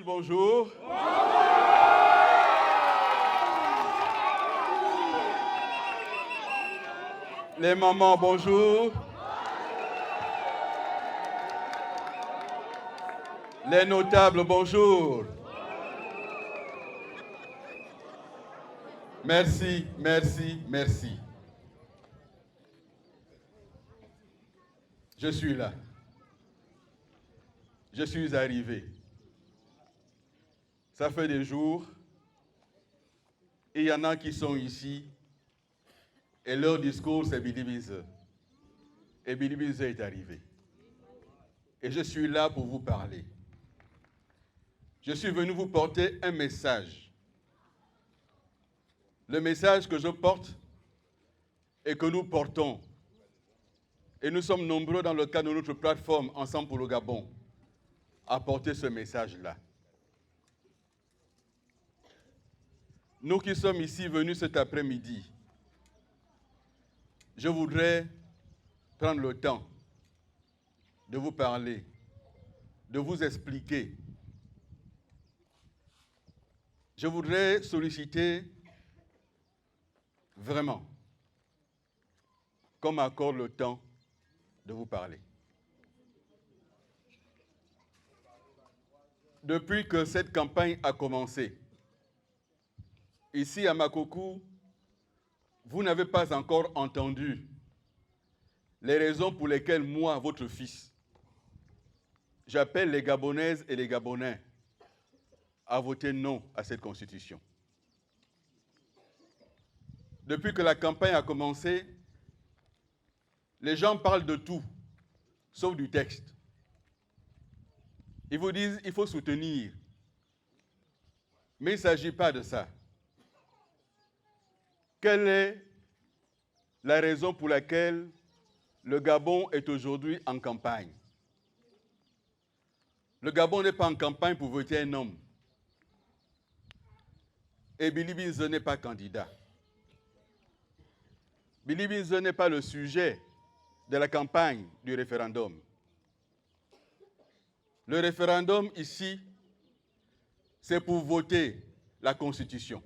Adultes, bonjour. Les mamans, bonjour. Les notables, bonjour. Merci, merci, merci. Je suis là. Je suis arrivé. Ça fait des jours. Et il y en a qui sont ici. Et leur discours, c'est Bili Bize. Et Bili Bize est arrivé. Et je suis là pour vous parler. Je suis venu vous porter un message. Le message que je porte et que nous portons. Et nous sommes nombreux dans le cadre de notre plateforme Ensemble pour le Gabon à porter ce message-là. Nous qui sommes ici venus cet après-midi, je voudrais prendre le temps de vous parler, de vous expliquer. Je voudrais solliciter vraiment qu'on m'accorde le temps de vous parler. Depuis que cette campagne a commencé, ici à Makokou, vous n'avez pas encore entendu les raisons pour lesquelles moi, votre fils, j'appelle les Gabonaises et les Gabonais à voter non à cette constitution. Depuis que la campagne a commencé, les gens parlent de tout, sauf du texte. Ils vous disent qu'il faut soutenir. Mais il ne s'agit pas de ça. Quelle est la raison pour laquelle le Gabon est aujourd'hui en campagne? Le Gabon n'est pas en campagne pour voter un homme. Et Bili Bize n'est pas candidat. Bili Bize n'est pas le sujet de la campagne du référendum. Le référendum ici, c'est pour voter la Constitution.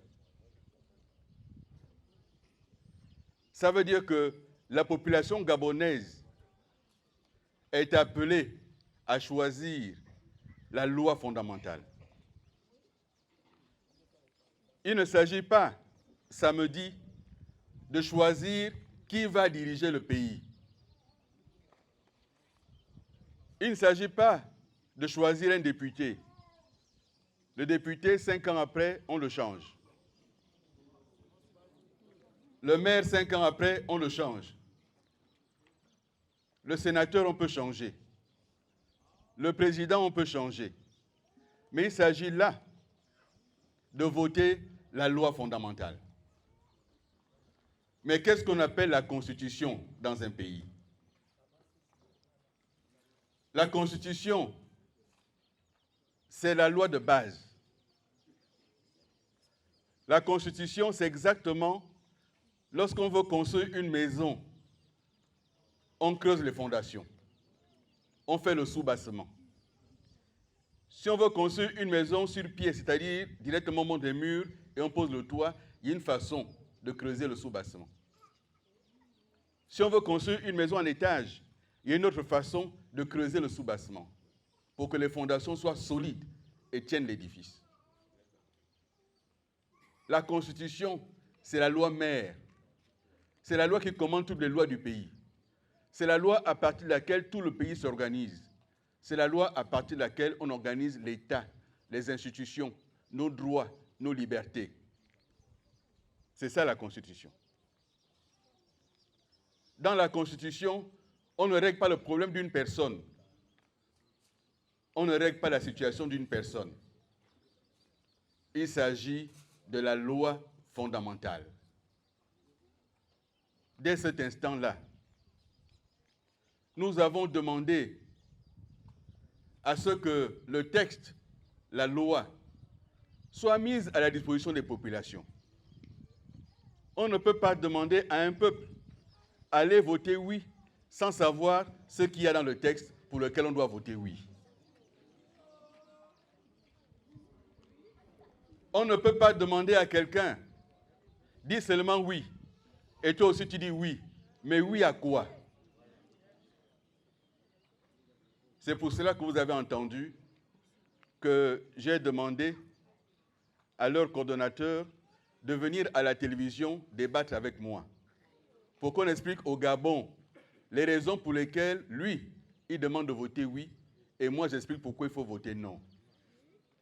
Ça veut dire que la population gabonaise est appelée à choisir la loi fondamentale. Il ne s'agit pas, samedi, de choisir qui va diriger le pays. Il ne s'agit pas de choisir un député. Le député, 5 ans après, on le change. Le maire, 5 ans après, on le change. Le sénateur, on peut changer. Le président, on peut changer. Mais il s'agit là de voter la loi fondamentale. Mais qu'est-ce qu'on appelle la Constitution dans un pays? La Constitution, c'est la loi de base. La Constitution, c'est exactement lorsqu'on veut construire une maison, on creuse les fondations. On fait le sous-bassement. Si on veut construire une maison sur pied, c'est-à-dire directement on monte des murs et on pose le toit, il y a une façon de creuser le sous-bassement. Si on veut construire une maison en étage, il y a une autre façon de creuser le sous-bassement pour que les fondations soient solides et tiennent l'édifice. La Constitution, c'est la loi mère. C'est la loi qui commande toutes les lois du pays. C'est la loi à partir de laquelle tout le pays s'organise. C'est la loi à partir de laquelle on organise l'État, les institutions, nos droits, nos libertés. C'est ça la Constitution. Dans la Constitution, on ne règle pas le problème d'une personne. On ne règle pas la situation d'une personne. Il s'agit de la loi fondamentale. Dès cet instant-là, nous avons demandé à ce que le texte, la loi, soit mise à la disposition des populations. On ne peut pas demander à un peuple d'aller voter oui sans savoir ce qu'il y a dans le texte pour lequel on doit voter oui. On ne peut pas demander à quelqu'un, dis seulement oui. Et toi aussi tu dis oui. Mais oui à quoi? C'est pour cela que vous avez entendu que j'ai demandé à leur coordonnateur de venir à la télévision débattre avec moi pour qu'on explique au Gabon les raisons pour lesquelles lui, il demande de voter oui et moi j'explique pourquoi il faut voter non.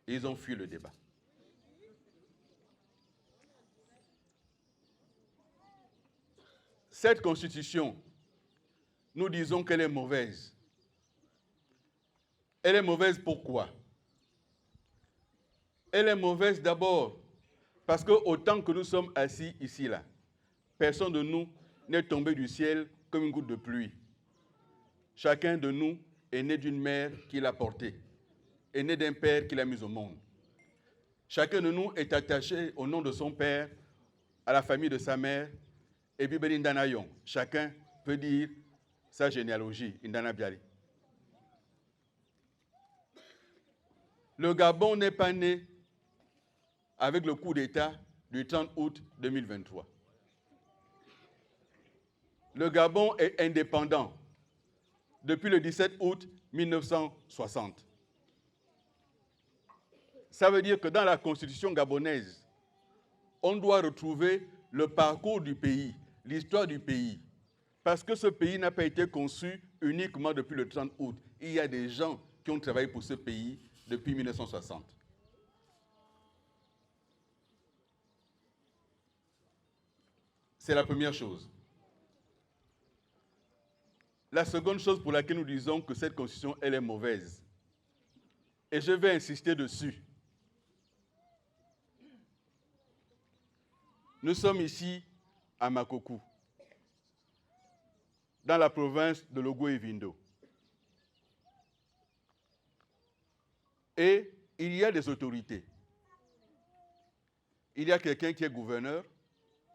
Et ils ont fui le débat. Cette constitution, nous disons qu'elle est mauvaise. Elle est mauvaise pourquoi? Elle est mauvaise d'abord parce que autant que nous sommes assis ici, là, personne de nous n'est tombé du ciel comme une goutte de pluie. Chacun de nous est né d'une mère qui l'a porté, est né d'un père qui l'a mis au monde. Chacun de nous est attaché au nom de son père, à la famille de sa mère, et Bibeli Ndanayon. Chacun peut dire sa généalogie, Ndana Biali. Le Gabon n'est pas né avec le coup d'État du 30 août 2023. Le Gabon est indépendant depuis le 17 août 1960. Ça veut dire que dans la constitution gabonaise, on doit retrouver le parcours du pays, l'histoire du pays. Parce que ce pays n'a pas été conçu uniquement depuis le 30 août. Il y a des gens qui ont travaillé pour ce pays depuis 1960. C'est la première chose. La seconde chose pour laquelle nous disons que cette constitution, elle est mauvaise, et je vais insister dessus. Nous sommes ici à Makokou, dans la province de Logo-et-Vindo. Et il y a des autorités. Il y a quelqu'un qui est gouverneur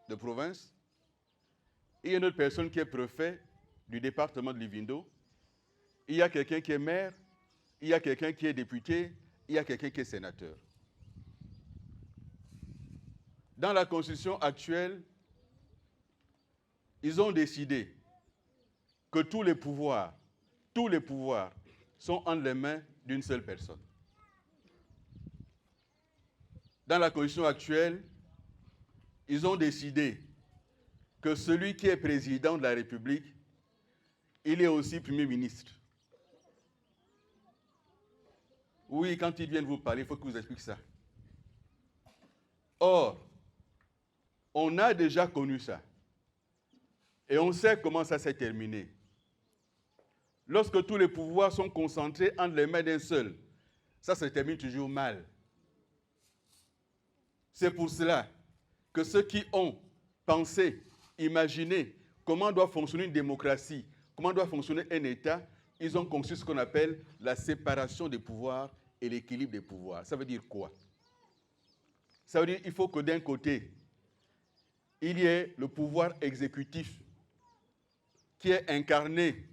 de province, il y a une autre personne qui est préfet du département de l'Ivindo, il y a quelqu'un qui est maire, il y a quelqu'un qui est député, il y a quelqu'un qui est sénateur. Dans la constitution actuelle, ils ont décidé que tous les pouvoirs sont entre les mains d'une seule personne. Dans la constitution actuelle, ils ont décidé que celui qui est président de la République, il est aussi Premier ministre. Oui, quand ils viennent vous parler, il faut que je vous explique ça. Or, on a déjà connu ça. Et on sait comment ça s'est terminé. Lorsque tous les pouvoirs sont concentrés entre les mains d'un seul, ça se termine toujours mal. C'est pour cela que ceux qui ont pensé, imaginé comment doit fonctionner une démocratie, comment doit fonctionner un État, ils ont conçu ce qu'on appelle la séparation des pouvoirs et l'équilibre des pouvoirs. Ça veut dire quoi? Ça veut dire qu'il faut que d'un côté, il y ait le pouvoir exécutif qui est incarné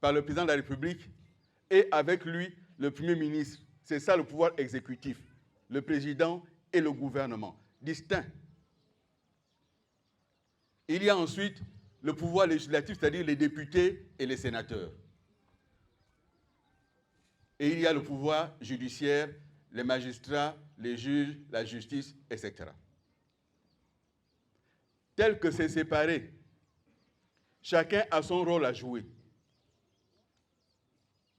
par le président de la République et avec lui le Premier ministre. C'est ça le pouvoir exécutif, le président et le gouvernement, distincts. Il y a ensuite le pouvoir législatif, c'est-à-dire les députés et les sénateurs. Et il y a le pouvoir judiciaire, les magistrats, les juges, la justice, etc. Tel que c'est séparé, chacun a son rôle à jouer.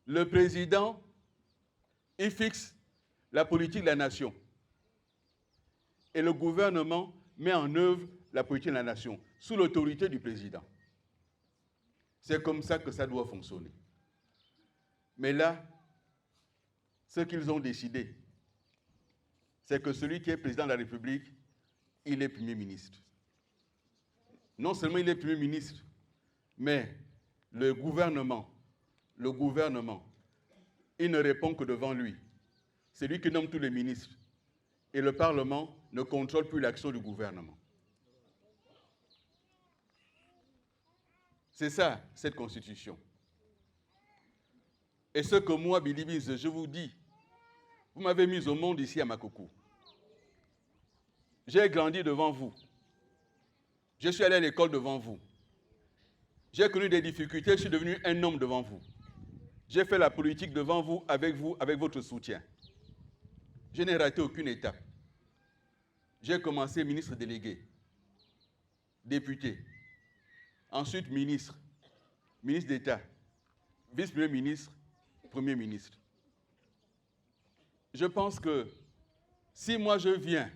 Le président, il fixe la politique de la nation. Et le gouvernement met en œuvre la politique de la nation, sous l'autorité du président. C'est comme ça que ça doit fonctionner. Mais là, ce qu'ils ont décidé, c'est que celui qui est président de la République, il est Premier ministre. Non seulement il est Premier ministre, mais le gouvernement, il ne répond que devant lui. C'est lui qui nomme tous les ministres. Et le Parlement ne contrôle plus l'action du gouvernement. C'est ça, cette constitution. Et ce que moi, Bilibiz, je vous dis, vous m'avez mis au monde ici à Makokou. J'ai grandi devant vous. Je suis allé à l'école devant vous. J'ai connu des difficultés, je suis devenu un homme devant vous. J'ai fait la politique devant vous, avec votre soutien. Je n'ai raté aucune étape. J'ai commencé ministre délégué, député, ensuite ministre, ministre d'État, vice-premier ministre, premier ministre. Je pense que si moi je viens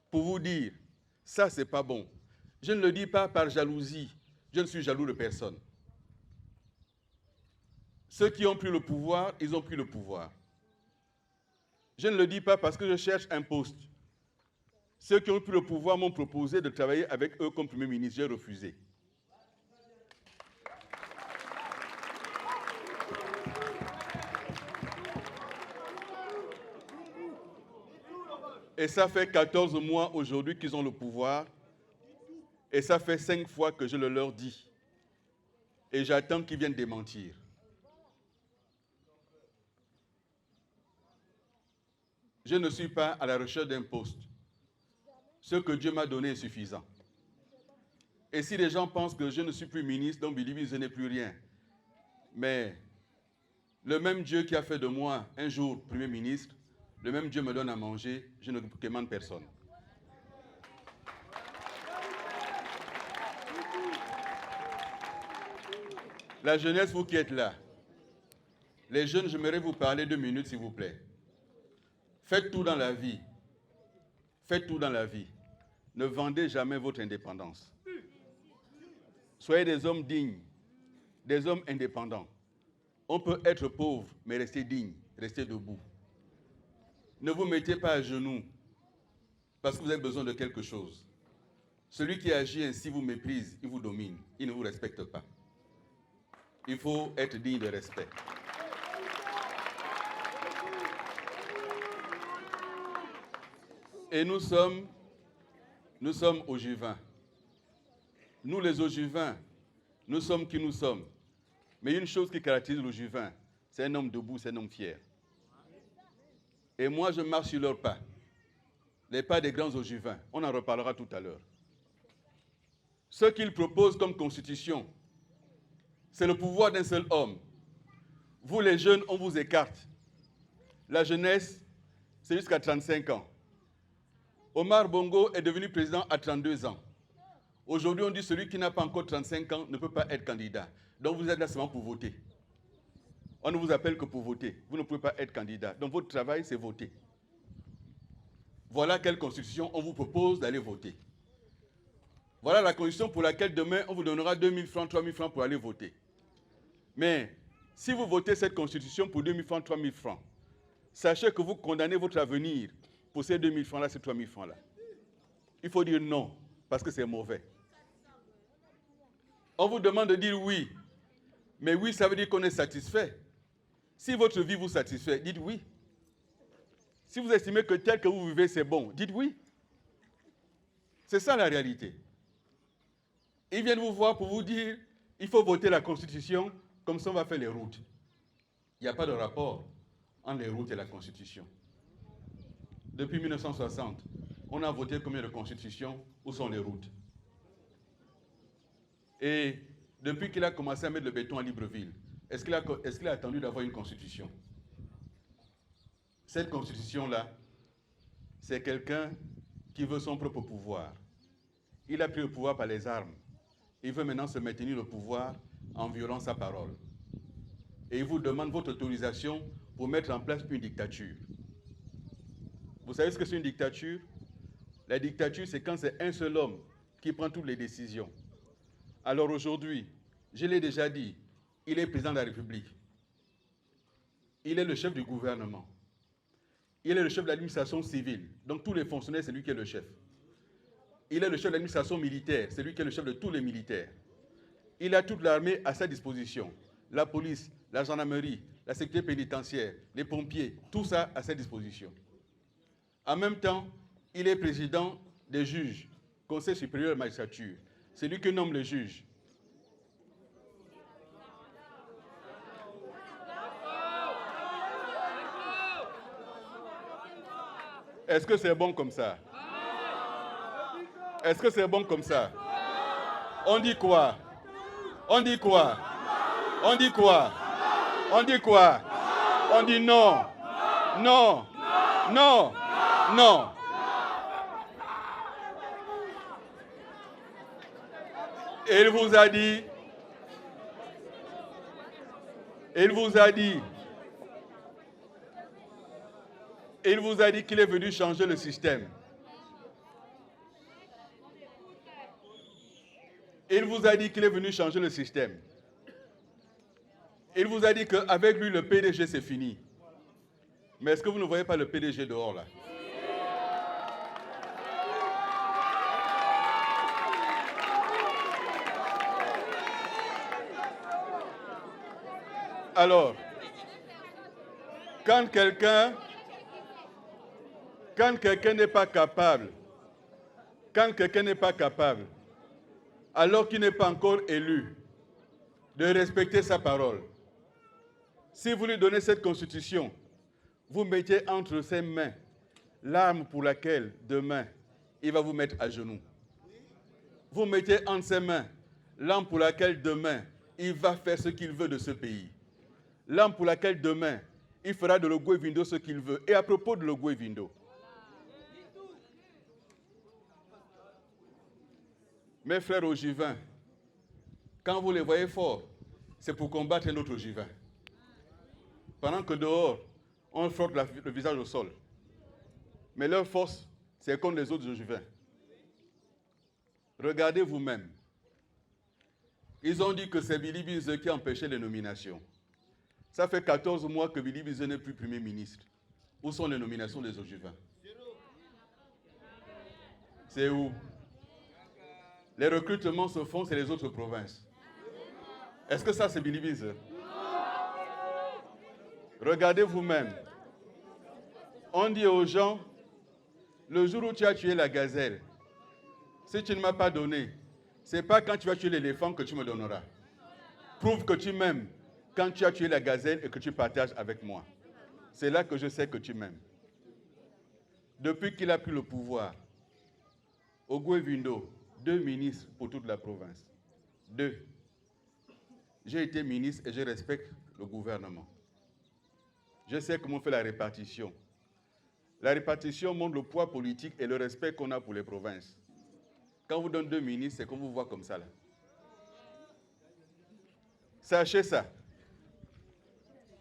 pour vous dire « ça c'est pas bon », je ne le dis pas par jalousie, je ne suis jaloux de personne. Ceux qui ont pris le pouvoir, ils ont pris le pouvoir. Je ne le dis pas parce que je cherche un poste. Ceux qui ont pris le pouvoir m'ont proposé de travailler avec eux comme Premier ministre. J'ai refusé. Et ça fait 14 mois aujourd'hui qu'ils ont le pouvoir. Et ça fait 5 fois que je le leur dis. Et j'attends qu'ils viennent démentir. Je ne suis pas à la recherche d'un poste. Ce que Dieu m'a donné est suffisant. Et si les gens pensent que je ne suis plus ministre, donc je n'ai plus rien. Mais le même Dieu qui a fait de moi un jour Premier ministre, le même Dieu me donne à manger, je ne commande personne. La jeunesse, vous qui êtes là, les jeunes, j'aimerais vous parler 2 minutes, s'il vous plaît. Faites tout dans la vie. Faites tout dans la vie. Ne vendez jamais votre indépendance. Soyez des hommes dignes, des hommes indépendants. On peut être pauvre, mais rester digne, rester debout. Ne vous mettez pas à genoux parce que vous avez besoin de quelque chose. Celui qui agit ainsi vous méprise, il vous domine, il ne vous respecte pas. Il faut être digne de respect. Et nous sommes ogivins. Nous, les ogivins, nous sommes qui nous sommes. Mais une chose qui caractérise l'ogivin, c'est un homme debout, c'est un homme fier. Et moi, je marche sur leurs pas. Les pas des grands ogivins. On en reparlera tout à l'heure. Ce qu'ils proposent comme constitution, c'est le pouvoir d'un seul homme. Vous, les jeunes, on vous écarte. La jeunesse, c'est jusqu'à 35 ans. Omar Bongo est devenu président à 32 ans. Aujourd'hui, on dit que celui qui n'a pas encore 35 ans ne peut pas être candidat. Donc vous êtes là seulement pour voter. On ne vous appelle que pour voter. Vous ne pouvez pas être candidat. Donc votre travail, c'est voter. Voilà quelle constitution on vous propose d'aller voter. Voilà la constitution pour laquelle demain, on vous donnera 2 000 francs, 3 000 francs pour aller voter. Mais si vous votez cette constitution pour 2 000 francs, 3 000 francs, sachez que vous condamnez votre avenir pour ces 2 000 francs-là, ces 3 000 francs-là. Il faut dire non, parce que c'est mauvais. On vous demande de dire oui, mais oui, ça veut dire qu'on est satisfait. Si votre vie vous satisfait, dites oui. Si vous estimez que tel que vous vivez, c'est bon, dites oui. C'est ça la réalité. Ils viennent vous voir pour vous dire, il faut voter la Constitution, comme ça on va faire les routes. Il n'y a pas de rapport entre les routes et la Constitution. Depuis 1960, on a voté combien de constitutions? Où sont les routes? Et depuis qu'il a commencé à mettre le béton à Libreville, est-ce qu'il a attendu d'avoir une constitution? Cette constitution-là, c'est quelqu'un qui veut son propre pouvoir. Il a pris le pouvoir par les armes. Il veut maintenant se maintenir au pouvoir en violant sa parole. Et il vous demande votre autorisation pour mettre en place une dictature. Vous savez ce que c'est une dictature? La dictature, c'est quand c'est un seul homme qui prend toutes les décisions. Alors aujourd'hui, je l'ai déjà dit, il est président de la République. Il est le chef du gouvernement. Il est le chef de l'administration civile. Donc tous les fonctionnaires, c'est lui qui est le chef. Il est le chef de l'administration militaire. C'est lui qui est le chef de tous les militaires. Il a toute l'armée à sa disposition. La police, la gendarmerie, la sécurité pénitentiaire, les pompiers, tout ça à sa disposition. En même temps, il est président des juges, Conseil supérieur de la magistrature. C'est lui qui nomme les juges. Est-ce que c'est bon comme ça? Est-ce que c'est bon comme ça? On dit quoi? On dit quoi? On dit quoi? On dit quoi? On dit non. Non. Non. Non. Et il vous a dit, il vous a dit qu'il est venu changer le système. Il vous a dit qu'il est venu changer le système. Il vous a dit qu'avec lui, le PDG, c'est fini. Mais est-ce que vous ne voyez pas le PDG dehors, là? Alors, quand quelqu'un n'est pas capable, alors qu'il n'est pas encore élu, de respecter sa parole, si vous lui donnez cette constitution, vous mettez entre ses mains l'arme pour laquelle, demain, il va vous mettre à genoux. Vous mettez entre ses mains l'arme pour laquelle, demain, il va faire ce qu'il veut de ce pays. L'arme pour laquelle, demain, il fera de l'Ogoué Vindo ce qu'il veut. Et à propos de l'Ogoué Vindo, mes frères ogivins, quand vous les voyez forts, c'est pour combattre un autre ogivin. Pendant que dehors, on frotte le visage au sol. Mais leur force, c'est contre les autres ogivins. Regardez vous-même. Ils ont dit que c'est Billy Bize qui a empêché les nominations. Ça fait 14 mois que Billy Bize n'est plus Premier ministre. Où sont les nominations des ogivins? C'est où? Les recrutements se font, c'est les autres provinces. Est-ce que ça, c'est Billy Bize? Regardez vous-même. On dit aux gens, le jour où tu as tué la gazelle, si tu ne m'as pas donné, ce n'est pas quand tu vas tuer l'éléphant que tu me donneras. Prouve que tu m'aimes quand tu as tué la gazelle et que tu partages avec moi. C'est là que je sais que tu m'aimes. Depuis qu'il a pris le pouvoir, Ogoué Vindo, 2 ministres pour toute la province. 2. J'ai été ministre et je respecte le gouvernement. Je sais comment on fait la répartition. La répartition montre le poids politique et le respect qu'on a pour les provinces. Quand on vous donne 2 ministres, c'est qu'on vous voit comme ça, là. Sachez ça.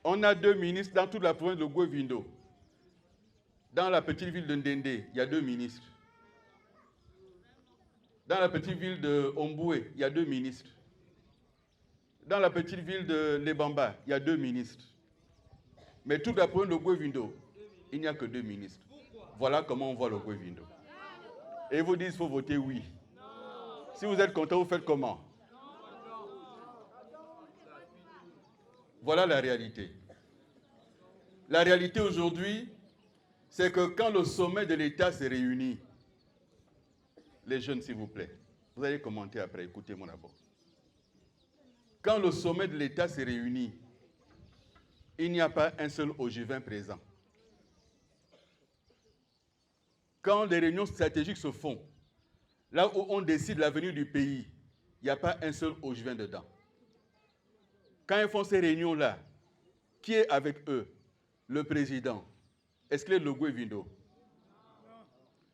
On a 2 ministres dans toute la province de Ogoué Vindo. Dans la petite ville de Ndende, il y a 2 ministres. Dans la petite ville de Omboué, il y a 2 ministres. Dans la petite ville de Lebamba, il y a 2 ministres. Mais toute la province de Ogoué Vindo, il n'y a que 2 ministres. Voilà comment on voit le Ogoué Vindo. Et ils vous disent qu'il faut voter oui. Si vous êtes content, vous faites comment? Voilà la réalité. La réalité aujourd'hui, c'est que quand le sommet de l'État s'est réuni, les jeunes, s'il vous plaît, vous allez commenter après, écoutez-moi d'abord. Quand le sommet de l'État s'est réuni, il n'y a pas un seul ogivin présent. Quand les réunions stratégiques se font, là où on décide l'avenir du pays, il n'y a pas un seul ogivin dedans. Quand ils font ces réunions-là, qui est avec eux? Le président. Est-ce qu'il est le Ogoué Vindo?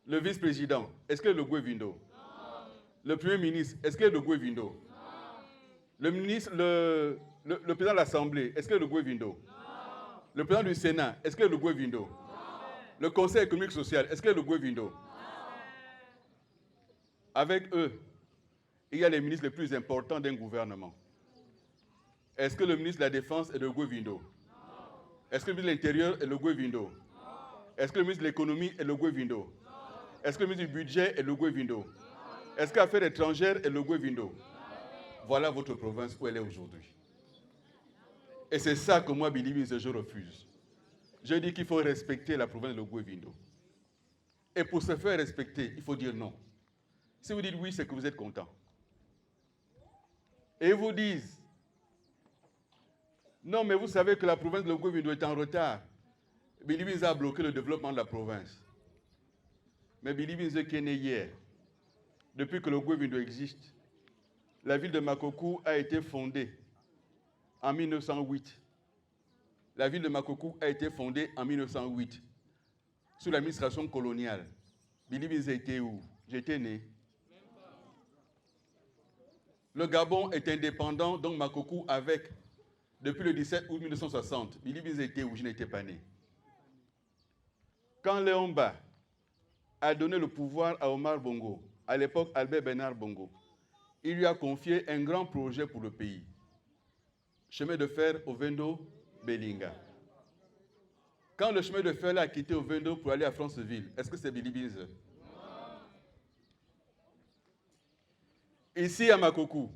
Le vice-président. Est-ce qu'il est le Ogoué Vindo? Le premier ministre. Est-ce qu'il est le Ogoué Vindo? Le ministre, le président de l'Assemblée. Est-ce qu'il est le Ogoué Vindo? Le président du Sénat. Est-ce qu'il est le Ogoué Vindo? Le Conseil économique et social. Est-ce qu'il est le Ogoué Vindo? Avec eux, il y a les ministres les plus importants d'un gouvernement. Est-ce que le ministre de la Défense est le Ogoué Vindo? Est-ce que le ministre de l'Intérieur est le Ogoué Vindo? Est-ce que le ministre de l'Économie est le Ogoué Vindo? Est-ce que le ministre du Budget est le Ogoué Vindo? Est-ce que l'Affaires étrangères est le Ogoué Vindo? Voilà votre province où elle est aujourd'hui. Et c'est ça que moi, Billy Bize, je refuse. Je dis qu'il faut respecter la province de l'Ogoué Vindo. Et pour se faire respecter, il faut dire non. Si vous dites oui, c'est que vous êtes content. Et ils vous disent, non, mais vous savez que la province de l'Ogoué Vindo est en retard. Billy Bize a bloqué le développement de la province. Mais Billy Bize qui est né hier, depuis que le Goué-Vindo existe, la ville de Makokou a été fondée en 1908. La ville de Makokou a été fondée en 1908, sous l'administration coloniale. Bilibize était où? J'étais né. Le Gabon est indépendant, donc Makokou avec, depuis le 17 août 1960. Bilibize était où? Je n'étais pas né. Quand Léon Mba a donné le pouvoir à Omar Bongo, à l'époque Albert Bernard Bongo, il lui a confié un grand projet pour le pays. Chemin de fer Ovendo-Belinga. Quand le chemin de fer a quitté Ovendo pour aller à Franceville, est-ce que c'est Bilibize? Non. Ici à Makokou,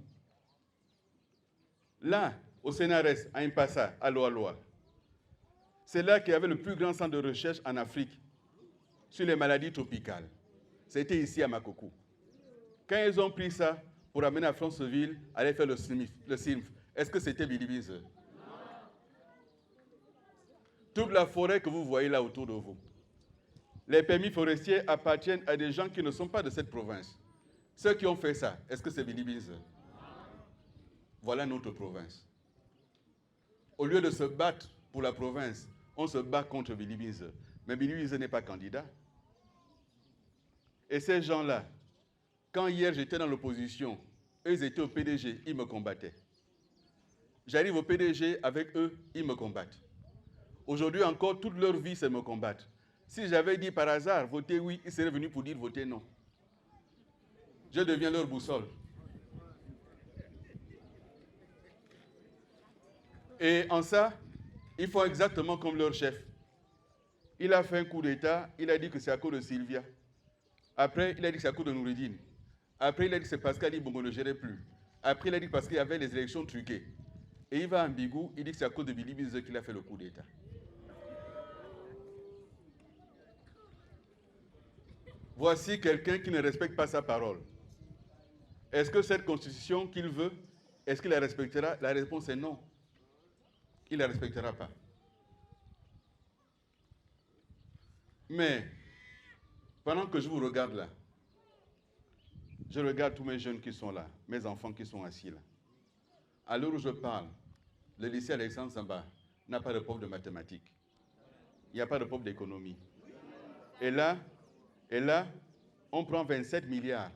là, au CNRS, à Impassa, à Loa-Loa, c'est là qu'il y avait le plus grand centre de recherche en Afrique sur les maladies tropicales. C'était ici à Makokou. Quand ils ont pris ça pour amener à Franceville, aller faire le CIMF, est-ce que c'était Bilibize? Non. Toute la forêt que vous voyez là autour de vous, les permis forestiers appartiennent à des gens qui ne sont pas de cette province. Ceux qui ont fait ça, est-ce que c'est Bilibize? Non. Voilà notre province. Au lieu de se battre pour la province, on se bat contre Bilibize. Mais Bilibize n'est pas candidat. Et ces gens-là, quand hier j'étais dans l'opposition, eux ils étaient au PDG, ils me combattaient. J'arrive au PDG avec eux, ils me combattent. Aujourd'hui encore, toute leur vie, c'est me combattre. Si j'avais dit par hasard, votez oui, ils seraient venus pour dire votez non. Je deviens leur boussole. Et en ça, ils font exactement comme leur chef. Il a fait un coup d'État, il a dit que c'est à cause de Sylvia. Après, il a dit que c'est à cause de Noureddine. Après, il a dit que c'est parce qu'Ali Bongo ne gérait plus. Après, il a dit parce qu'il y avait les élections truquées. Et il va à Mbigou, il dit que c'est à cause de Bilibize qu'il a fait le coup d'État. Voici quelqu'un qui ne respecte pas sa parole. Est-ce que cette constitution qu'il veut, est-ce qu'il la respectera? La réponse est non. Il ne la respectera pas. Mais, pendant que je vous regarde là, je regarde tous mes jeunes qui sont là, mes enfants qui sont assis là. À l'heure où je parle, le lycée Alexandre Samba n'a pas de prof de mathématiques. Il n'y a pas de prof d'économie. Et là, on prend 27 milliards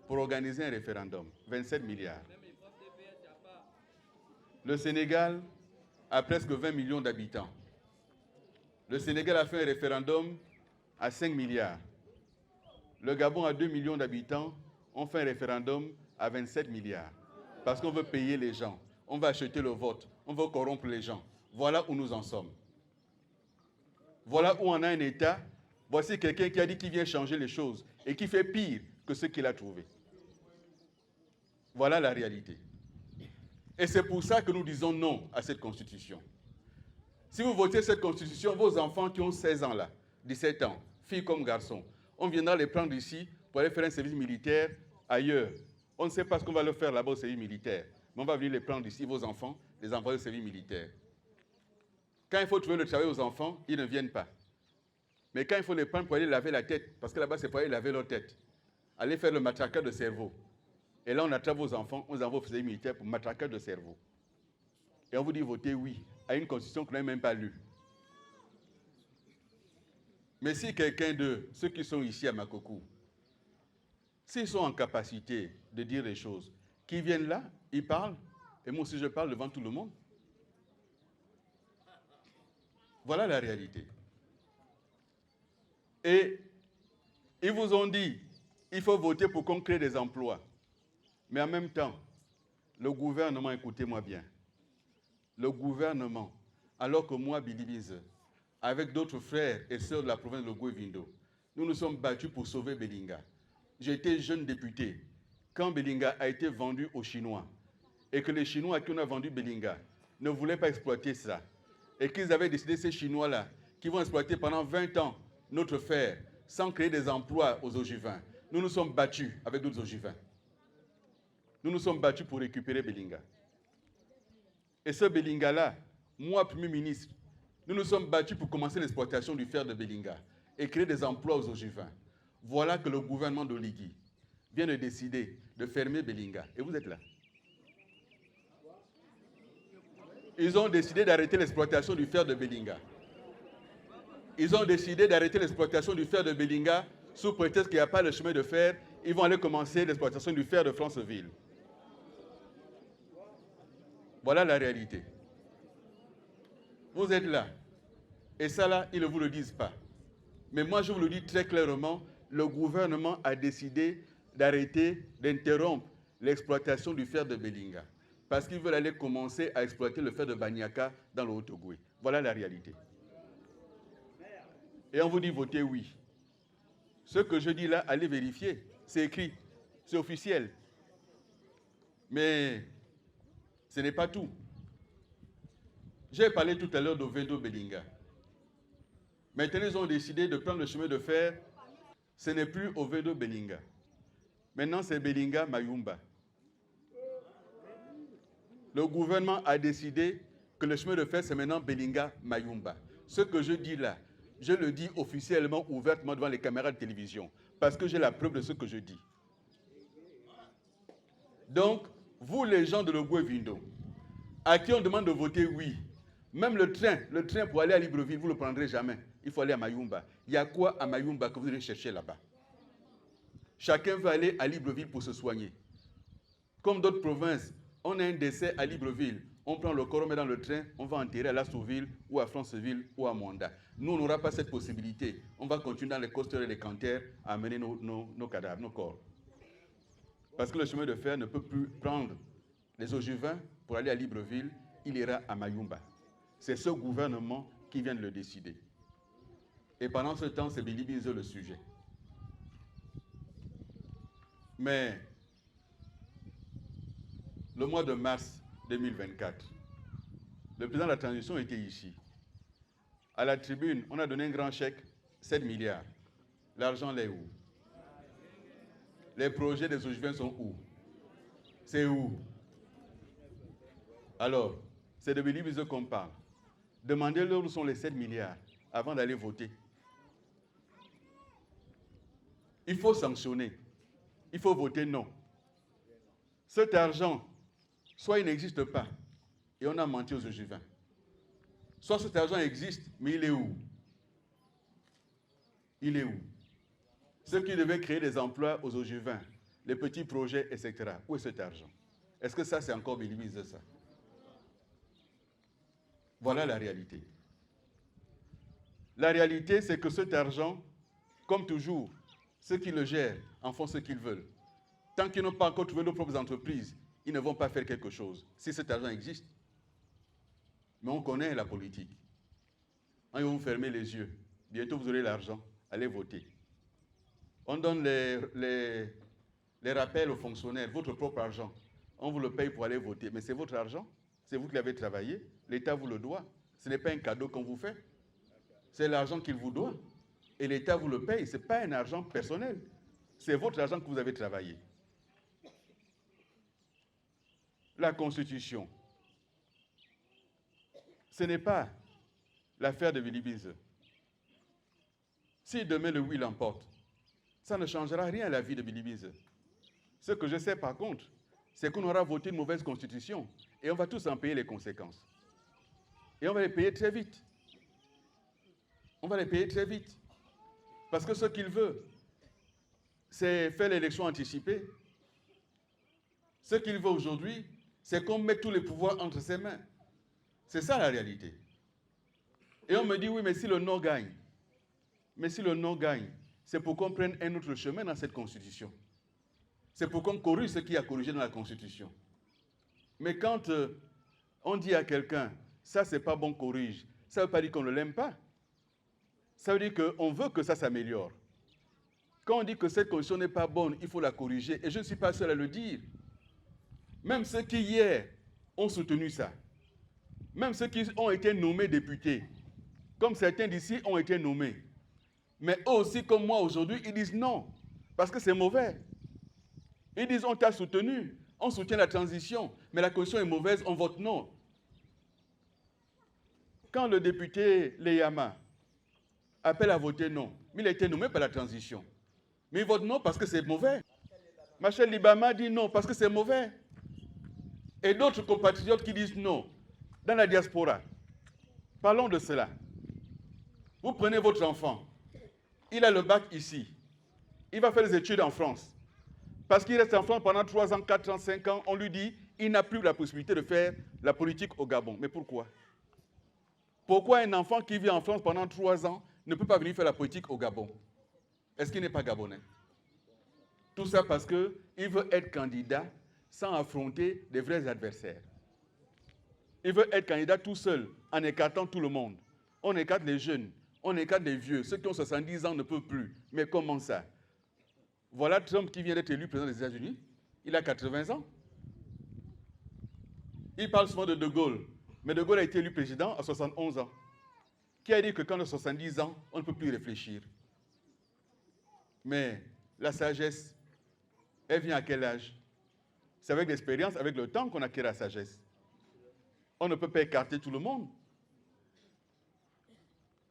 pour organiser un référendum. 27 milliards. Le Sénégal a presque 20 millions d'habitants. Le Sénégal a fait un référendum à 5 milliards. Le Gabon a 2 millions d'habitants. On fait un référendum à 27 milliards. Parce qu'on veut payer les gens. On va acheter le vote. On veut corrompre les gens. Voilà où nous en sommes. Voilà où on a un État. Voici quelqu'un qui a dit qu'il vient changer les choses et qui fait pire que ce qu'il a trouvé. Voilà la réalité. Et c'est pour ça que nous disons non à cette constitution. Si vous votez cette constitution, vos enfants qui ont 16 ans là, 17 ans, filles comme garçons, on viendra les prendre ici pour aller faire un service militaire ailleurs. On ne sait pas ce qu'on va leur faire là-bas au service militaire, mais on va venir les prendre ici, vos enfants, les envoyer au service militaire. Quand il faut trouver le travail aux enfants, ils ne viennent pas. Mais quand il faut les prendre pour aller laver la tête, parce que là-bas c'est pour aller laver leur tête, aller faire le matraquage de cerveau. Et là on attrape vos enfants, on les envoie au service militaire pour matraquage de cerveau. Et on vous dit votez oui à une constitution qu'on n'a même pas lue. Mais si quelqu'un de ceux qui sont ici à Makokou, s'ils sont en capacité de dire les choses, qu'ils viennent là, ils parlent, et moi aussi je parle devant tout le monde. Voilà la réalité. Et ils vous ont dit, il faut voter pour qu'on crée des emplois. Mais en même temps, le gouvernement, écoutez-moi bien, le gouvernement, alors que moi, Bilibize, avec d'autres frères et sœurs de la province de Goué-Vindo, nous nous sommes battus pour sauver Belinga. J'étais jeune député quand Belinga a été vendu aux Chinois et que les Chinois à qui on a vendu Belinga ne voulaient pas exploiter ça et qu'ils avaient décidé, ces Chinois-là, qui vont exploiter pendant 20 ans notre fer sans créer des emplois aux Ogivins. Nous nous sommes battus avec d'autres Ogivins. Nous nous sommes battus pour récupérer Belinga. Et ce Belinga-là, moi, Premier ministre, nous nous sommes battus pour commencer l'exploitation du fer de Belinga et créer des emplois aux Ogivins. voilà que le gouvernement d'Oligui vient de décider de fermer Belinga. Et vous êtes là. Ils ont décidé d'arrêter l'exploitation du fer de Belinga. Ils ont décidé d'arrêter l'exploitation du fer de Belinga sous prétexte qu'il n'y a pas de chemin de fer. Ils vont aller commencer l'exploitation du fer de Franceville. Voilà la réalité. Vous êtes là. Et ça là, ils ne vous le disent pas. Mais moi, je vous le dis très clairement, le gouvernement a décidé d'arrêter, d'interrompre l'exploitation du fer de Belinga. Parce qu'ils veulent aller commencer à exploiter le fer de Banyaka dans le Haut-Ogooué. Voilà la réalité. Et on vous dit votez oui. Ce que je dis là, allez vérifier. C'est écrit, c'est officiel. Mais ce n'est pas tout. J'ai parlé tout à l'heure d'Ovedo Belinga. Maintenant, ils ont décidé de prendre le chemin de fer. Ce n'est plus Ovedo Belinga. Maintenant, c'est Belinga Mayumba. Le gouvernement a décidé que le chemin de fer, c'est maintenant Belinga Mayumba. Ce que je dis là, je le dis officiellement, ouvertement devant les caméras de télévision, parce que j'ai la preuve de ce que je dis. Donc, vous les gens de l'Ogooué-Vindo, à qui on demande de voter oui, même le train pour aller à Libreville, vous ne le prendrez jamais. Il faut aller à Mayumba. Il y a quoi à Mayumba que vous allez chercher là-bas? Chacun veut aller à Libreville pour se soigner. Comme d'autres provinces, on a un décès à Libreville. On prend le corps, on met dans le train, on va enterrer à Lassouville ou à Franceville ou à Monda. Nous, on n'aura pas cette possibilité. On va continuer dans les costeurs et les cantaires à amener nos cadavres, nos corps. Parce que le chemin de fer ne peut plus prendre les Ogivins pour aller à Libreville, il ira à Mayumba. C'est ce gouvernement qui vient de le décider. Et pendant ce temps, c'est Billy Bizo le sujet. Mais le mois de mars 2024, le président de la transition était ici. À la tribune, on a donné un grand chèque, 7 milliards. L'argent l'est où? Les projets des Ogivins sont où? C'est où? Alors, c'est de Billy Bizo qu'on parle. Demandez-leur où sont les 7 milliards avant d'aller voter. Il faut sanctionner. Il faut voter non. Cet argent, soit il n'existe pas, et on a menti aux Ogivins. Soit cet argent existe, mais il est où? Il est où? Ceux qui devaient créer des emplois aux Ogivins, les petits projets, etc. Où est cet argent? Est-ce que ça, c'est encore Billy-Bizo, ça? Voilà la réalité. La réalité, c'est que cet argent, comme toujours, ceux qui le gèrent en font ce qu'ils veulent. Tant qu'ils n'ont pas encore trouvé leurs propres entreprises, ils ne vont pas faire quelque chose, si cet argent existe. Mais on connaît la politique. Ils vont vous fermer les yeux. Bientôt, vous aurez l'argent. Allez voter. On donne les rappels aux fonctionnaires, votre propre argent. On vous le paye pour aller voter. Mais c'est votre argent. C'est vous qui l'avez travaillé. L'État vous le doit. Ce n'est pas un cadeau qu'on vous fait. C'est l'argent qu'il vous doit. Et l'État vous le paye. Ce n'est pas un argent personnel. C'est votre argent que vous avez travaillé. La Constitution, ce n'est pas l'affaire de Billy-Bizo. Si demain le oui l'emporte, ça ne changera rien à la vie de Billy-Bizo. Ce que je sais par contre, c'est qu'on aura voté une mauvaise constitution et on va tous en payer les conséquences. Et on va les payer très vite. On va les payer très vite. Parce que ce qu'il veut, c'est faire l'élection anticipée. Ce qu'il veut aujourd'hui, c'est qu'on mette tous les pouvoirs entre ses mains. C'est ça la réalité. Et on me dit, oui, mais si le non gagne, c'est pour qu'on prenne un autre chemin dans cette constitution. C'est pour qu'on corrige ce qui a corrigé dans la constitution. Mais quand on dit à quelqu'un, ça c'est pas bon, corrige, ça ne veut pas dire qu'on ne l'aime pas. Ça veut dire qu'on veut que ça s'améliore. Quand on dit que cette constitution n'est pas bonne, il faut la corriger. Et je ne suis pas seul à le dire. Même ceux qui hier ont soutenu ça, même ceux qui ont été nommés députés, comme certains d'ici ont été nommés, mais eux aussi, comme moi aujourd'hui, ils disent non, parce que c'est mauvais. Ils disent on t'a soutenu, on soutient la transition, mais la constitution est mauvaise, on vote non. Quand le député Leyama appelle à voter non, mais il a été nommé par la transition. Mais ils votent non parce que c'est mauvais. Michel Libama dit non parce que c'est mauvais. Et d'autres compatriotes qui disent non, dans la diaspora. Parlons de cela. Vous prenez votre enfant, il a le bac ici, il va faire des études en France. Parce qu'il reste en France pendant 3 ans, 4 ans, 5 ans, on lui dit il n'a plus la possibilité de faire la politique au Gabon. Mais pourquoi? Pourquoi un enfant qui vit en France pendant 3 ans ne peut pas venir faire la politique au Gabon? Est-ce qu'il n'est pas gabonais? Tout ça parce qu'il veut être candidat sans affronter des vrais adversaires. Il veut être candidat tout seul, en écartant tout le monde. On écarte les jeunes, on écarte les vieux. Ceux qui ont 70 ans ne peuvent plus. Mais comment ça? Voilà Trump qui vient d'être élu président des États-Unis. Il a 80 ans. Il parle souvent de De Gaulle. Mais De Gaulle a été élu président à 71 ans. Qui a dit que quand on a 70 ans, on ne peut plus réfléchir? Mais la sagesse, elle vient à quel âge? C'est avec l'expérience, avec le temps qu'on acquiert la sagesse. On ne peut pas écarter tout le monde.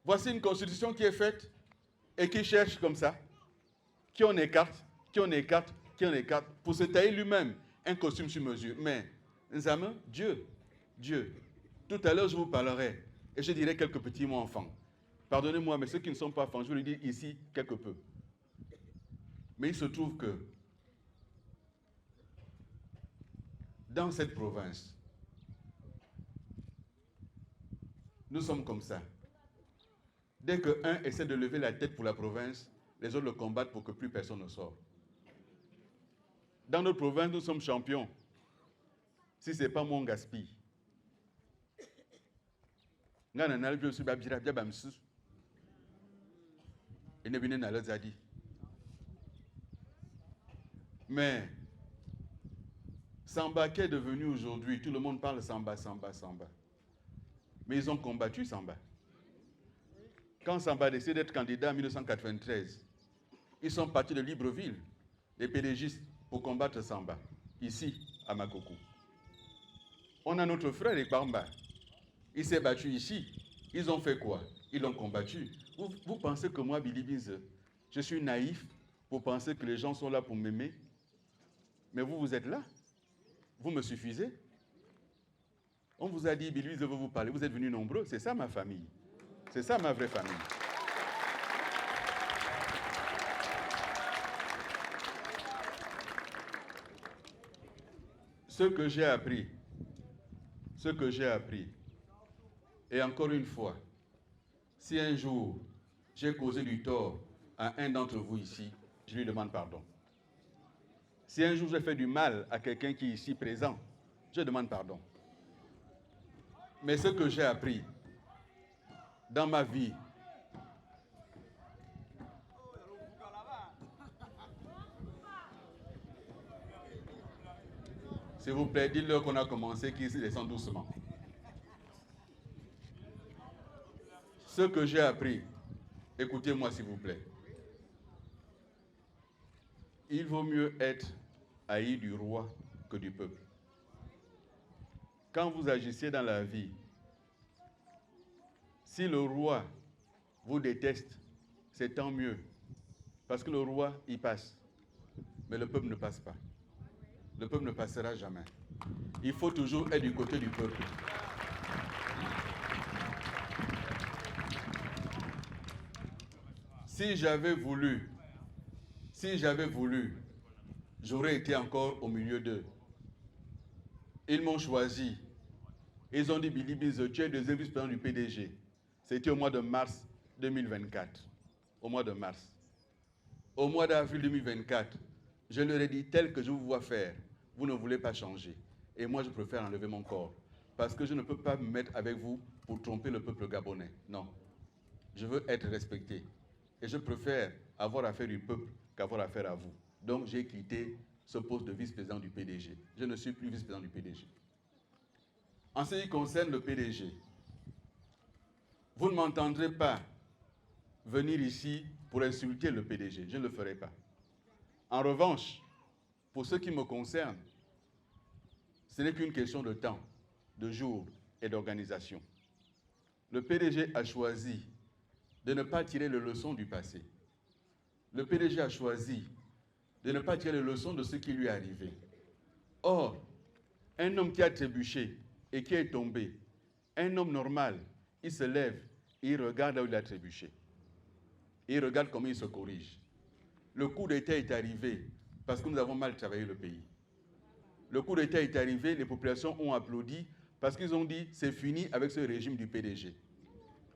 Voici une constitution qui est faite et qui cherche comme ça, qui on écarte, qui on écarte, qui on écarte, pour se tailler lui-même un costume sur mesure. Mais, Nzame, Dieu. Tout à l'heure, je vous parlerai et je dirai quelques petits mots enfants. Pardonnez-moi, mais ceux qui ne sont pas enfants, je vais le dire ici quelque peu. Mais il se trouve que dans cette province, nous sommes comme ça. Dès qu'un essaie de lever la tête pour la province, les autres le combattent pour que plus personne ne sorte. Dans notre province, nous sommes champions. Si ce n'est pas mon gaspille. Mais Samba qui est devenu aujourd'hui, tout le monde parle Samba. Mais ils ont combattu Samba. Quand Samba a décidé d'être candidat en 1993, ils sont partis de Libreville, les pédégistes, pour combattre Samba, ici, à Makoko. On a notre frère Ekbamba. Il s'est battu ici. Ils ont fait quoi? Ils l'ont combattu. Vous pensez que moi, Billy Biz, je suis naïf pour penser que les gens sont là pour m'aimer? Mais vous êtes là. Vous me suffisez. On vous a dit, Billy Biz veut vous parler. Vous êtes venus nombreux. C'est ça ma famille. C'est ça ma vraie famille. Ce que j'ai appris, et encore une fois, si un jour j'ai causé du tort à un d'entre vous ici, je lui demande pardon. Si un jour j'ai fait du mal à quelqu'un qui est ici présent, je demande pardon. Mais ce que j'ai appris dans ma vie, s'il vous plaît, dites-leur qu'on a commencé, qu'ils descendent doucement. Ce que j'ai appris, écoutez-moi s'il vous plaît. Il vaut mieux être haï du roi que du peuple. Quand vous agissez dans la vie, si le roi vous déteste, c'est tant mieux. Parce que le roi, il passe. Mais le peuple ne passe pas. Le peuple ne passera jamais. Il faut toujours être du côté du peuple. Si j'avais voulu, j'aurais été encore au milieu d'eux. Ils m'ont choisi. Ils ont dit, Billy Biz, tu es deuxième vice-président du PDG. C'était au mois de mars 2024. Au mois de mars. Au mois d'avril 2024, je leur ai dit, tel que je vous vois faire, vous ne voulez pas changer. Et moi, je préfère enlever mon corps. Parce que je ne peux pas me mettre avec vous pour tromper le peuple gabonais. Non. Je veux être respecté. Et je préfère avoir affaire du peuple qu'avoir affaire à vous. Donc, j'ai quitté ce poste de vice-président du PDG. Je ne suis plus vice-président du PDG. En ce qui concerne le PDG, vous ne m'entendrez pas venir ici pour insulter le PDG. Je ne le ferai pas. En revanche, pour ce qui me concerne, ce n'est qu'une question de temps, de jours et d'organisation. Le PDG a choisi de ne pas tirer les leçons du passé. Le PDG a choisi de ne pas tirer les leçons de ce qui lui est arrivé. Or, un homme qui a trébuché et qui est tombé, un homme normal, il se lève et il regarde là où il a trébuché. Et il regarde comment il se corrige. Le coup d'État est arrivé parce que nous avons mal travaillé le pays. Le coup d'État est arrivé, les populations ont applaudi parce qu'ils ont dit c'est fini avec ce régime du PDG.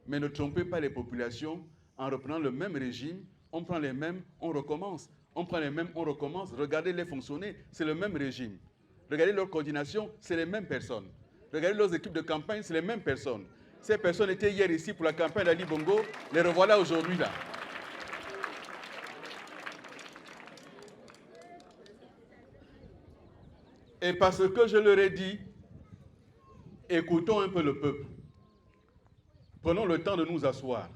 Mais ne trompez pas les populations en reprenant le même régime, on prend les mêmes, on recommence. On prend les mêmes, on recommence. Regardez-les fonctionner, c'est le même régime. Regardez leur coordination, c'est les mêmes personnes. Regardez leurs équipes de campagne, c'est les mêmes personnes. Ces personnes étaient hier ici pour la campagne d'Ali Bongo, les revoilà aujourd'hui là. Et parce que je leur ai dit, écoutons un peu le peuple. Prenons le temps de nous asseoir.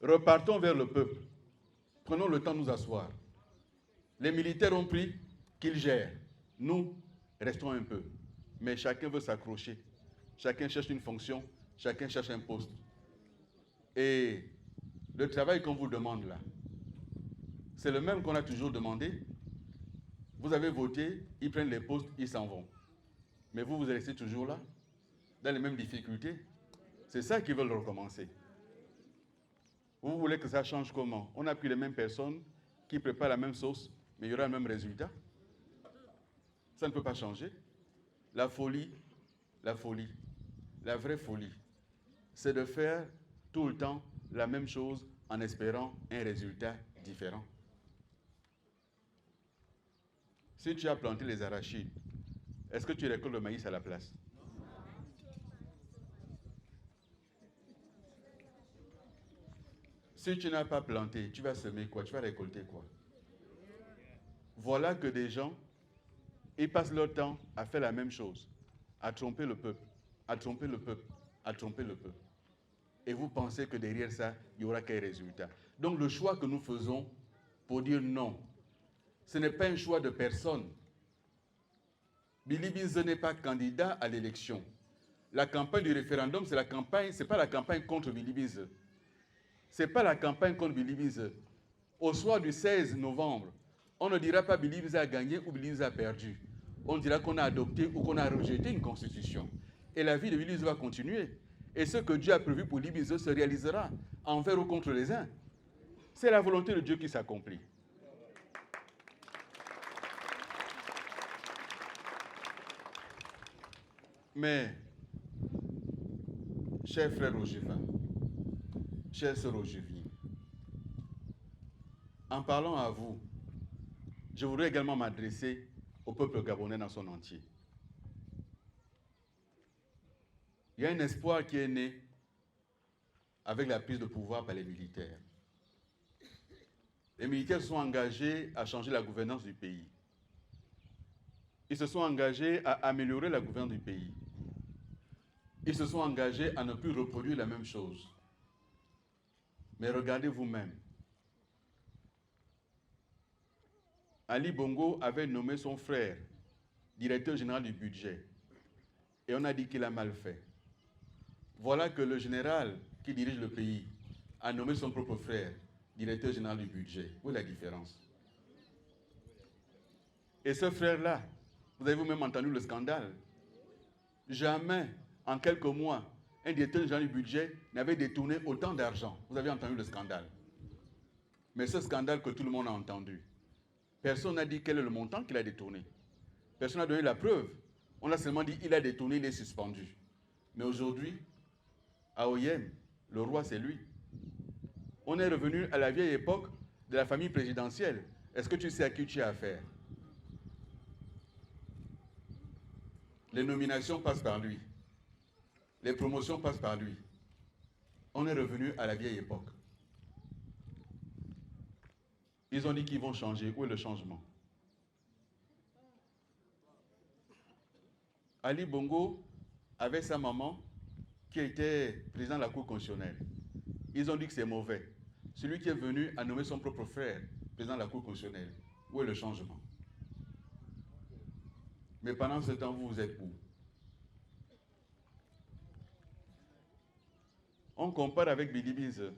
Repartons vers le peuple. Prenons le temps de nous asseoir. Les militaires ont pris qu'ils gèrent. Nous, restons un peu. Mais chacun veut s'accrocher. Chacun cherche une fonction. Chacun cherche un poste. Et le travail qu'on vous demande là, c'est le même qu'on a toujours demandé. Vous avez voté, ils prennent les postes, ils s'en vont. Mais vous, vous restez toujours là, dans les mêmes difficultés. C'est ça qu'ils veulent recommencer. Vous voulez que ça change comment? On a pris les mêmes personnes qui préparent la même sauce, mais il y aura le même résultat. Ça ne peut pas changer. La folie, la vraie folie, c'est de faire tout le temps la même chose en espérant un résultat différent. Si tu as planté les arachides, est-ce que tu récoltes le maïs à la place? Si tu n'as pas planté, tu vas semer quoi? Tu vas récolter quoi? Voilà que des gens, ils passent leur temps à faire la même chose, à tromper le peuple, à tromper le peuple, à tromper le peuple. Et vous pensez que derrière ça, il y aura quel résultat? Donc le choix que nous faisons pour dire non, ce n'est pas un choix de personne. Billy Binze n'est pas candidat à l'élection. La campagne du référendum, c'est la campagne, c'est pas la campagne contre Billy Binze. C'est pas la campagne contre Billy Binze. Au soir du 16 novembre, on ne dira pas Billy Binze a gagné ou Billy Binze a perdu. On dira qu'on a adopté ou qu'on a rejeté une constitution. Et la vie de Billy Binze va continuer. Et ce que Dieu a prévu pour Billy Binze se réalisera, envers ou contre les uns. C'est la volonté de Dieu qui s'accomplit. Mais, chers frères Ogevin, chères sœurs Ogevin, en parlant à vous, je voudrais également m'adresser au peuple gabonais dans son entier. Il y a un espoir qui est né avec la prise de pouvoir par les militaires. Les militaires se sont engagés à changer la gouvernance du pays. Ils se sont engagés à améliorer la gouvernance du pays. Ils se sont engagés à ne plus reproduire la même chose. Mais regardez vous-même. Ali Bongo avait nommé son frère directeur général du budget. Et on a dit qu'il a mal fait. Voilà que le général qui dirige le pays a nommé son propre frère directeur général du budget. Où est la différence? Et ce frère-là, vous avez vous-même entendu le scandale. Jamais, en quelques mois, un directeur général du budget n'avait détourné autant d'argent. Vous avez entendu le scandale. Mais ce scandale que tout le monde a entendu, personne n'a dit quel est le montant qu'il a détourné. Personne n'a donné la preuve. On a seulement dit qu'il a détourné, il est suspendu. Mais aujourd'hui, à Oyem, le roi c'est lui. On est revenu à la vieille époque de la famille présidentielle. Est-ce que tu sais à qui tu as affaire? Les nominations passent par lui. Les promotions passent par lui. On est revenu à la vieille époque. Ils ont dit qu'ils vont changer. Où est le changement? Ali Bongo avait sa maman qui était président de la Cour constitutionnelle. Ils ont dit que c'est mauvais. Celui qui est venu a nommé son propre frère président de la Cour constitutionnelle. Où est le changement? Mais pendant ce temps, vous êtes où? On compare avec Billy Binze.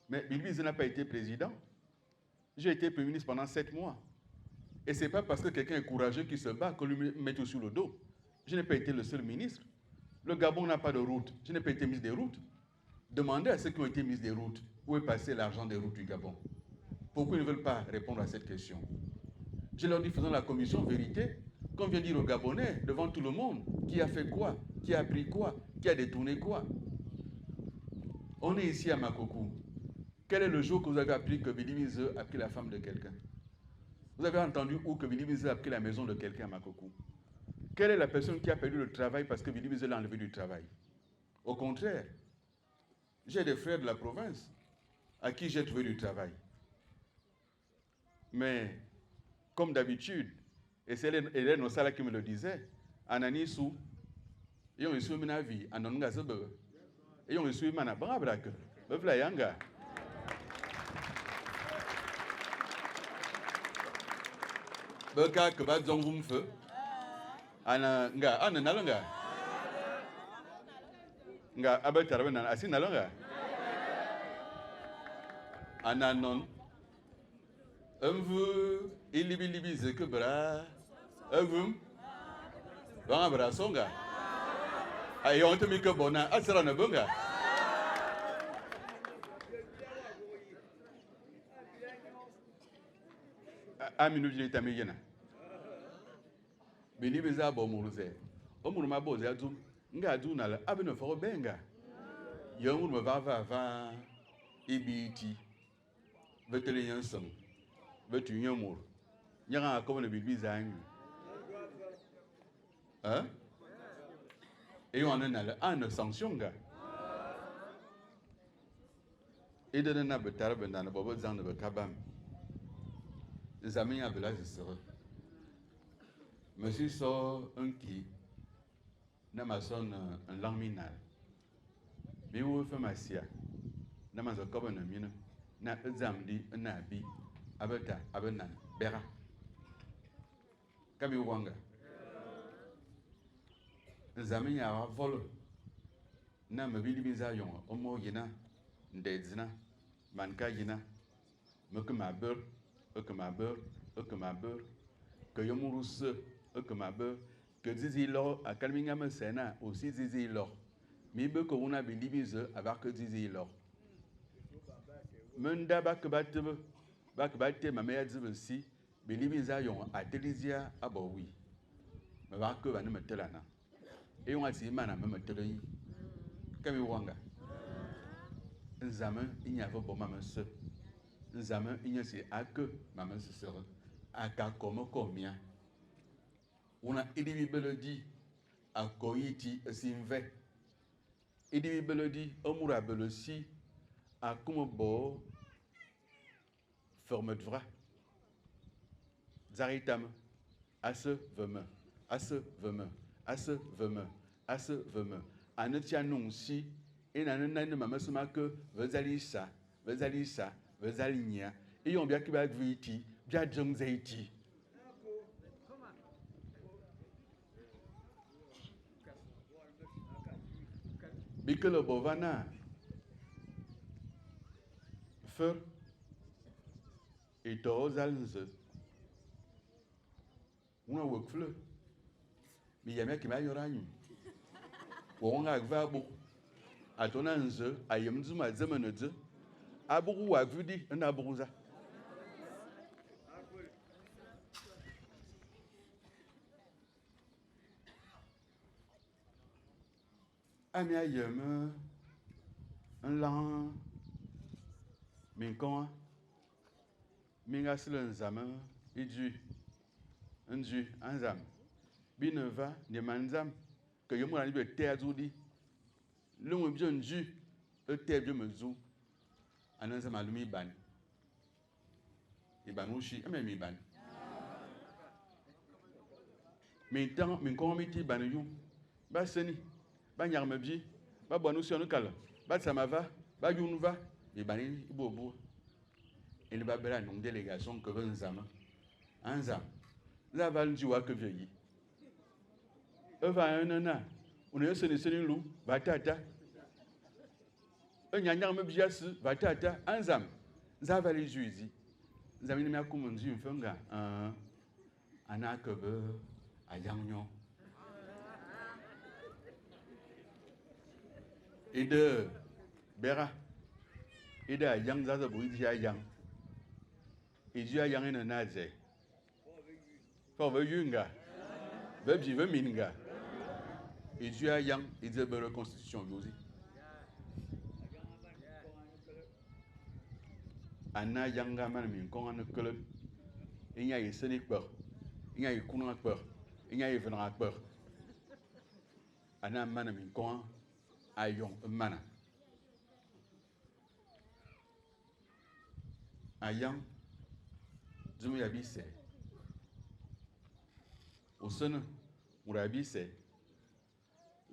Mais Billy Binze n'a pas été président. J'ai été Premier ministre pendant 7 mois. Et ce n'est pas parce que quelqu'un est courageux qui se bat qu'on lui met tout sur le dos. Je n'ai pas été le seul ministre. Le Gabon n'a pas de route. Je n'ai pas été ministre des routes. Demandez à ceux qui ont été ministres des routes où est passé l'argent des routes du Gabon. Pourquoi ils ne veulent pas répondre à cette question? Je leur dis, faisons la commission vérité, qu'on vient dire aux Gabonais, devant tout le monde, qui a fait quoi, qui a pris quoi, qui a détourné quoi. On est ici à Makokou. Quel est le jour que vous avez appris que Bili Mize a pris la femme de quelqu'un? Vous avez entendu où que Bili Mize a pris la maison de quelqu'un à Makokou? Quelle est la personne qui a perdu le travail parce que Bili Mize l'a enlevé du travail? Au contraire, j'ai des frères de la province à qui j'ai trouvé du travail. Mais, comme d'habitude, et c'est Hélène Ossala qui me le disait, Ananisou, et on est sur ma vie, Anonga Zebe, et on est sur ma brabraque, Bevla Yanga. Beka que va zongum feu, Ananga, Ananalanga. Nga abatarabena asinalanga. Ananon. Ilibi zeke bra. Bra songa. Ayon te mike bona asra na bunga. Aminu jini tamiyena. Bilibi za bo muruze. O muruma bo za zum. Nga adu na la abino fo benga. Yon me va ibiti. Vetele yansam. Vetu yamur. Nyanga comme le bilibi za anyu. Hein? Et on a une sanction. Et de n'a pas de dans le bobo zan de Kabam. Les amis à Bela, je serai. Monsieur sort un qui n'a pas son un laminal. Mais où fait ma sia? N'a pas encore un mine. N'a pas zamdi un abi. Abeta, abenan, bera. Kabi wanga. Nzami ya volo na mabili biza yon omo yina ndezina manka yina mekema beur que yomurus ekema beur que zizi lo akalminga mesena aussi zizi lo mi be ko una bili bize avec que zizi lo menda bakbate mamaya zibesi bili biza yon atelizia abowi me ba que va ne metelana. Et on a dit, madame, me télé. Comme wanga. Nzame, il n'y a pas bon maman se. Nzame, il n'y a pas que maman se sera. A ka comme combien. On a édité belodi à koiti sinve. Édité belodi omura belosi à comme bo forme de vrai. Zaritam à ce veme, à ce veme. À ce veme. À ne tient non si, et n'a ne m'a mesma que vezalisa, vezalinia, et on bien qui va viti, bien jung zaiti. Bique le bovana, feu, et torozalze. On a workflow. Mais il y a un qui m'a dit on a vu à ton ange, à Yamzuma Zemenede, à Bourou a vu dit un abrouza. Amia Yam, un lan, Minkon, Mingasil un zaman, et du, un zam. Bineva, ne manzam, que je m'en ai terre zoudi. L'on bien du, terre de mezou. Ananzam alumi ban. Ibanouchi, même iban. Mais tant, mais quand on met ban you, bas seni, ban yarmebji, bas bonus sur le cal, bas samava, bas younuva, ibani, ibobo. Et le babela non délégation que veut un zam. Un zam. La val du wa que vieillit. Va un an, on est sélectionné loup, batata. Un yann me bias, batata, un zam, zavali juizi, Zamini mia kumunzi mfunga. Anakebe ayangyo. Et de Bera. Et de ayang zaza bouidi ayang. Et Dieu ayang en naze. Faut veut yunga. Veut minga. Et Dieu ayang et Dieu be reconstitution aussi. Ana yanga man min kon an club. Il y a eu Sénéc peur. Il y a eu Kounan peur. Il y a eu Vénérat peur. Ana man min kon ayon mana. Ayang Zumi Abisse. Au son, ou Abisse.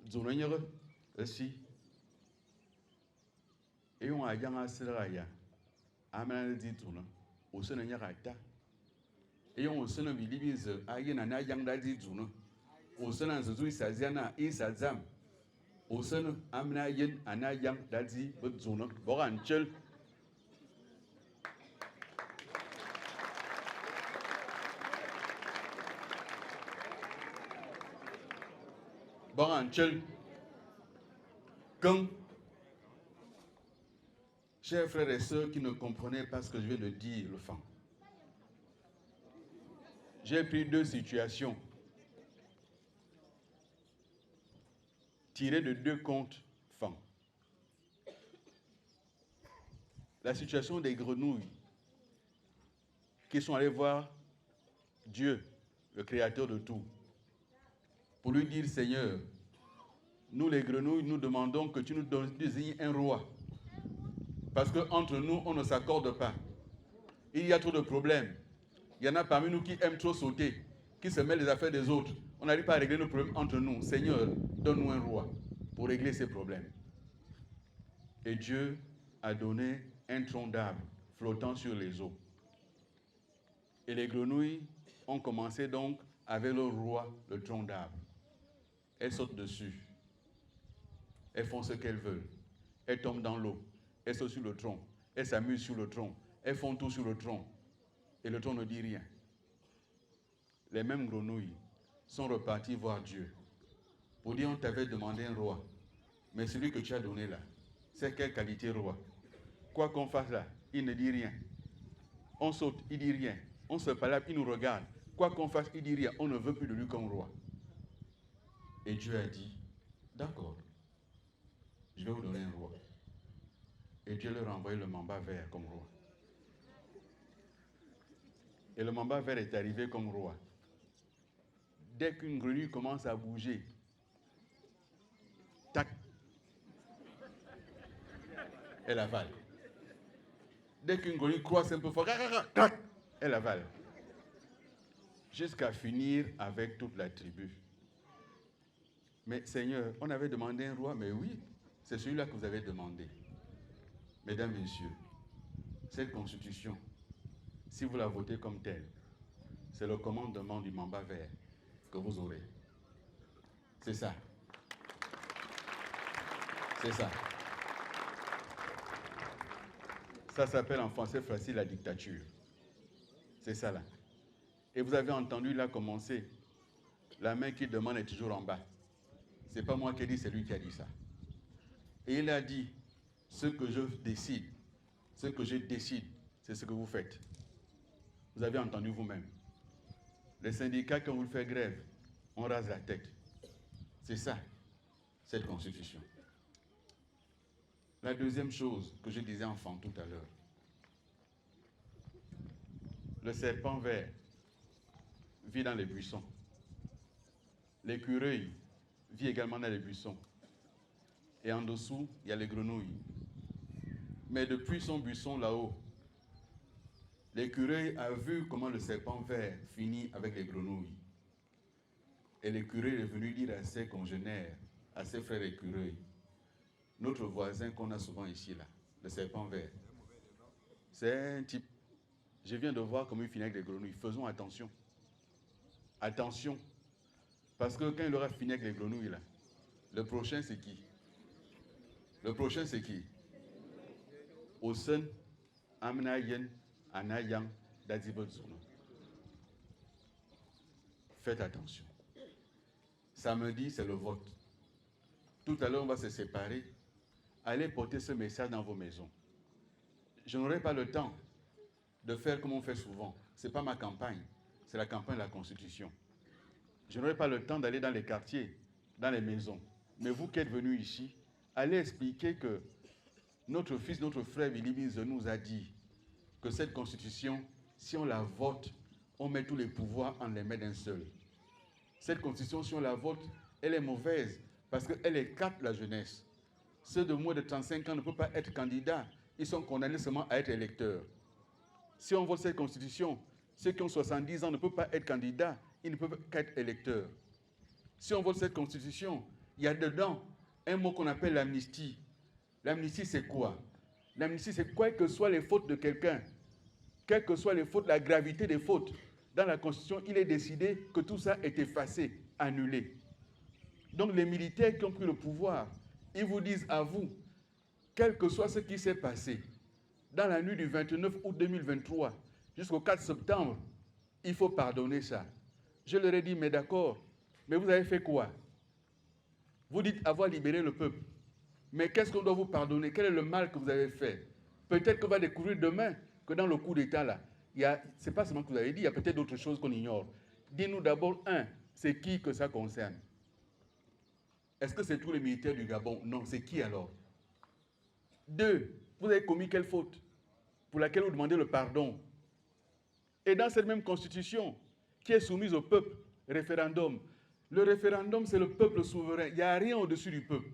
Zonanyere aussi. Et on a Yang Aseraya. Amana dit tourne. Au son, il y a Rata. Et on se ne bilibise à Yenana Yang Dadi tourne. Au son, on se dit Saziana et Sazam. Au son, Amna Yen Ana Yang Dadi, but Zone, Boranchel. Boranchel. Quand, chers frères et sœurs qui ne comprenaient pas ce que je viens de dire, le fan, j'ai pris deux situations tirées de deux contes fan. La situation des grenouilles qui sont allées voir Dieu, le créateur de tout, pour lui dire, Seigneur, nous les grenouilles, nous demandons que tu nous désignes un roi. Parce qu'entre nous, on ne s'accorde pas. Il y a trop de problèmes. Il y en a parmi nous qui aiment trop sauter, qui se mêlent les affaires des autres. On n'arrive pas à régler nos problèmes entre nous. Seigneur, donne-nous un roi pour régler ces problèmes. Et Dieu a donné un tronc d'arbre flottant sur les eaux. Et les grenouilles ont commencé donc avec leur roi, le tronc d'arbre. Elles sautent dessus. Elles font ce qu'elles veulent. Elles tombent dans l'eau. Elles sautent sur le tronc. Elles s'amusent sur le tronc. Elles font tout sur le tronc. Et le tronc ne dit rien. Les mêmes grenouilles sont reparties voir Dieu pour dire, on t'avait demandé un roi. Mais celui que tu as donné là, c'est quelle qualité roi? Quoi qu'on fasse là, il ne dit rien. On saute, il ne dit rien. On se parle, il nous regarde. Quoi qu'on fasse, il ne dit rien. On ne veut plus de lui comme roi. Et Dieu a dit, d'accord, je vais vous donner un roi. Et Dieu leur a envoyé le mamba vert comme roi. Et le mamba vert est arrivé comme roi. Dès qu'une grenouille commence à bouger, tac, elle avale. Dès qu'une grenouille croise un peu fort, tac, elle avale. Jusqu'à finir avec toute la tribu. Mais Seigneur, on avait demandé un roi, mais oui, c'est celui-là que vous avez demandé. Mesdames, Messieurs, cette constitution, si vous la votez comme telle, c'est le commandement du mamba vert que vous aurez. C'est ça. C'est ça. Ça s'appelle en français facile la dictature. C'est ça là. Et vous avez entendu là commencer. La main qui demande est toujours en bas. Ce n'est pas moi qui ai dit, c'est lui qui a dit ça. Et il a dit, ce que je décide, ce que je décide, c'est ce que vous faites. Vous avez entendu vous-même. Les syndicats, quand vous faites grève, on rase la tête. C'est ça, cette constitution. La deuxième chose que je disais enfant tout à l'heure, le serpent vert vit dans les buissons. L'écureuil vit également dans les buissons. Et en dessous, il y a les grenouilles. Mais depuis son buisson là-haut, l'écureuil a vu comment le serpent vert finit avec les grenouilles. Et l'écureuil est venu dire à ses congénères, à ses frères écureuils, notre voisin qu'on a souvent ici là, le serpent vert, c'est un type. Je viens de voir comment il finit avec les grenouilles. Faisons attention. Attention. Parce que quand il aura fini avec les grenouilles là, le prochain c'est qui? Le prochain c'est qui? Osen, Amnayen, Anayang, d'Azibotsuno. Faites attention. Samedi, c'est le vote. Tout à l'heure, on va se séparer. Allez porter ce message dans vos maisons. Je n'aurai pas le temps de faire comme on fait souvent. Ce n'est pas ma campagne, c'est la campagne de la Constitution. Je n'aurai pas le temps d'aller dans les quartiers, dans les maisons. Mais vous qui êtes venus ici, allez expliquer que notre fils, notre frère Willy Bize nous a dit que cette Constitution, si on la vote, on met tous les pouvoirs en les mains d'un seul. Cette Constitution, si on la vote, elle est mauvaise parce qu'elle écarte la jeunesse. Ceux de moins de 35 ans ne peuvent pas être candidats. Ils sont condamnés seulement à être électeurs. Si on vote cette Constitution, ceux qui ont 70 ans ne peuvent pas être candidats. Ils ne peuvent qu'être électeurs. Si on vote cette Constitution, il y a dedans un mot qu'on appelle l'amnistie. L'amnistie, c'est quoi? L'amnistie, c'est quoi que soient les fautes de quelqu'un, quelles que soient les fautes, la gravité des fautes. Dans la Constitution, il est décidé que tout ça est effacé, annulé. Donc les militaires qui ont pris le pouvoir, ils vous disent à vous, quel que soit ce qui s'est passé, dans la nuit du 29 août 2023 jusqu'au 4 septembre, il faut pardonner ça. Je leur ai dit, mais d'accord, mais vous avez fait quoi? Vous dites avoir libéré le peuple. Mais qu'est-ce qu'on doit vous pardonner? Quel est le mal que vous avez fait? Peut-être qu'on va découvrir demain que dans le coup d'État, là, ce n'est pas seulement que vous avez dit, il y a peut-être d'autres choses qu'on ignore. Dis-nous d'abord, c'est qui que ça concerne? Est-ce que c'est tous les militaires du Gabon? Non, c'est qui alors? 2, vous avez commis quelle faute pour laquelle vous demandez le pardon? Et dans cette même constitution qui est soumise au peuple, référendum, le référendum c'est le peuple souverain, il n'y a rien au-dessus du peuple.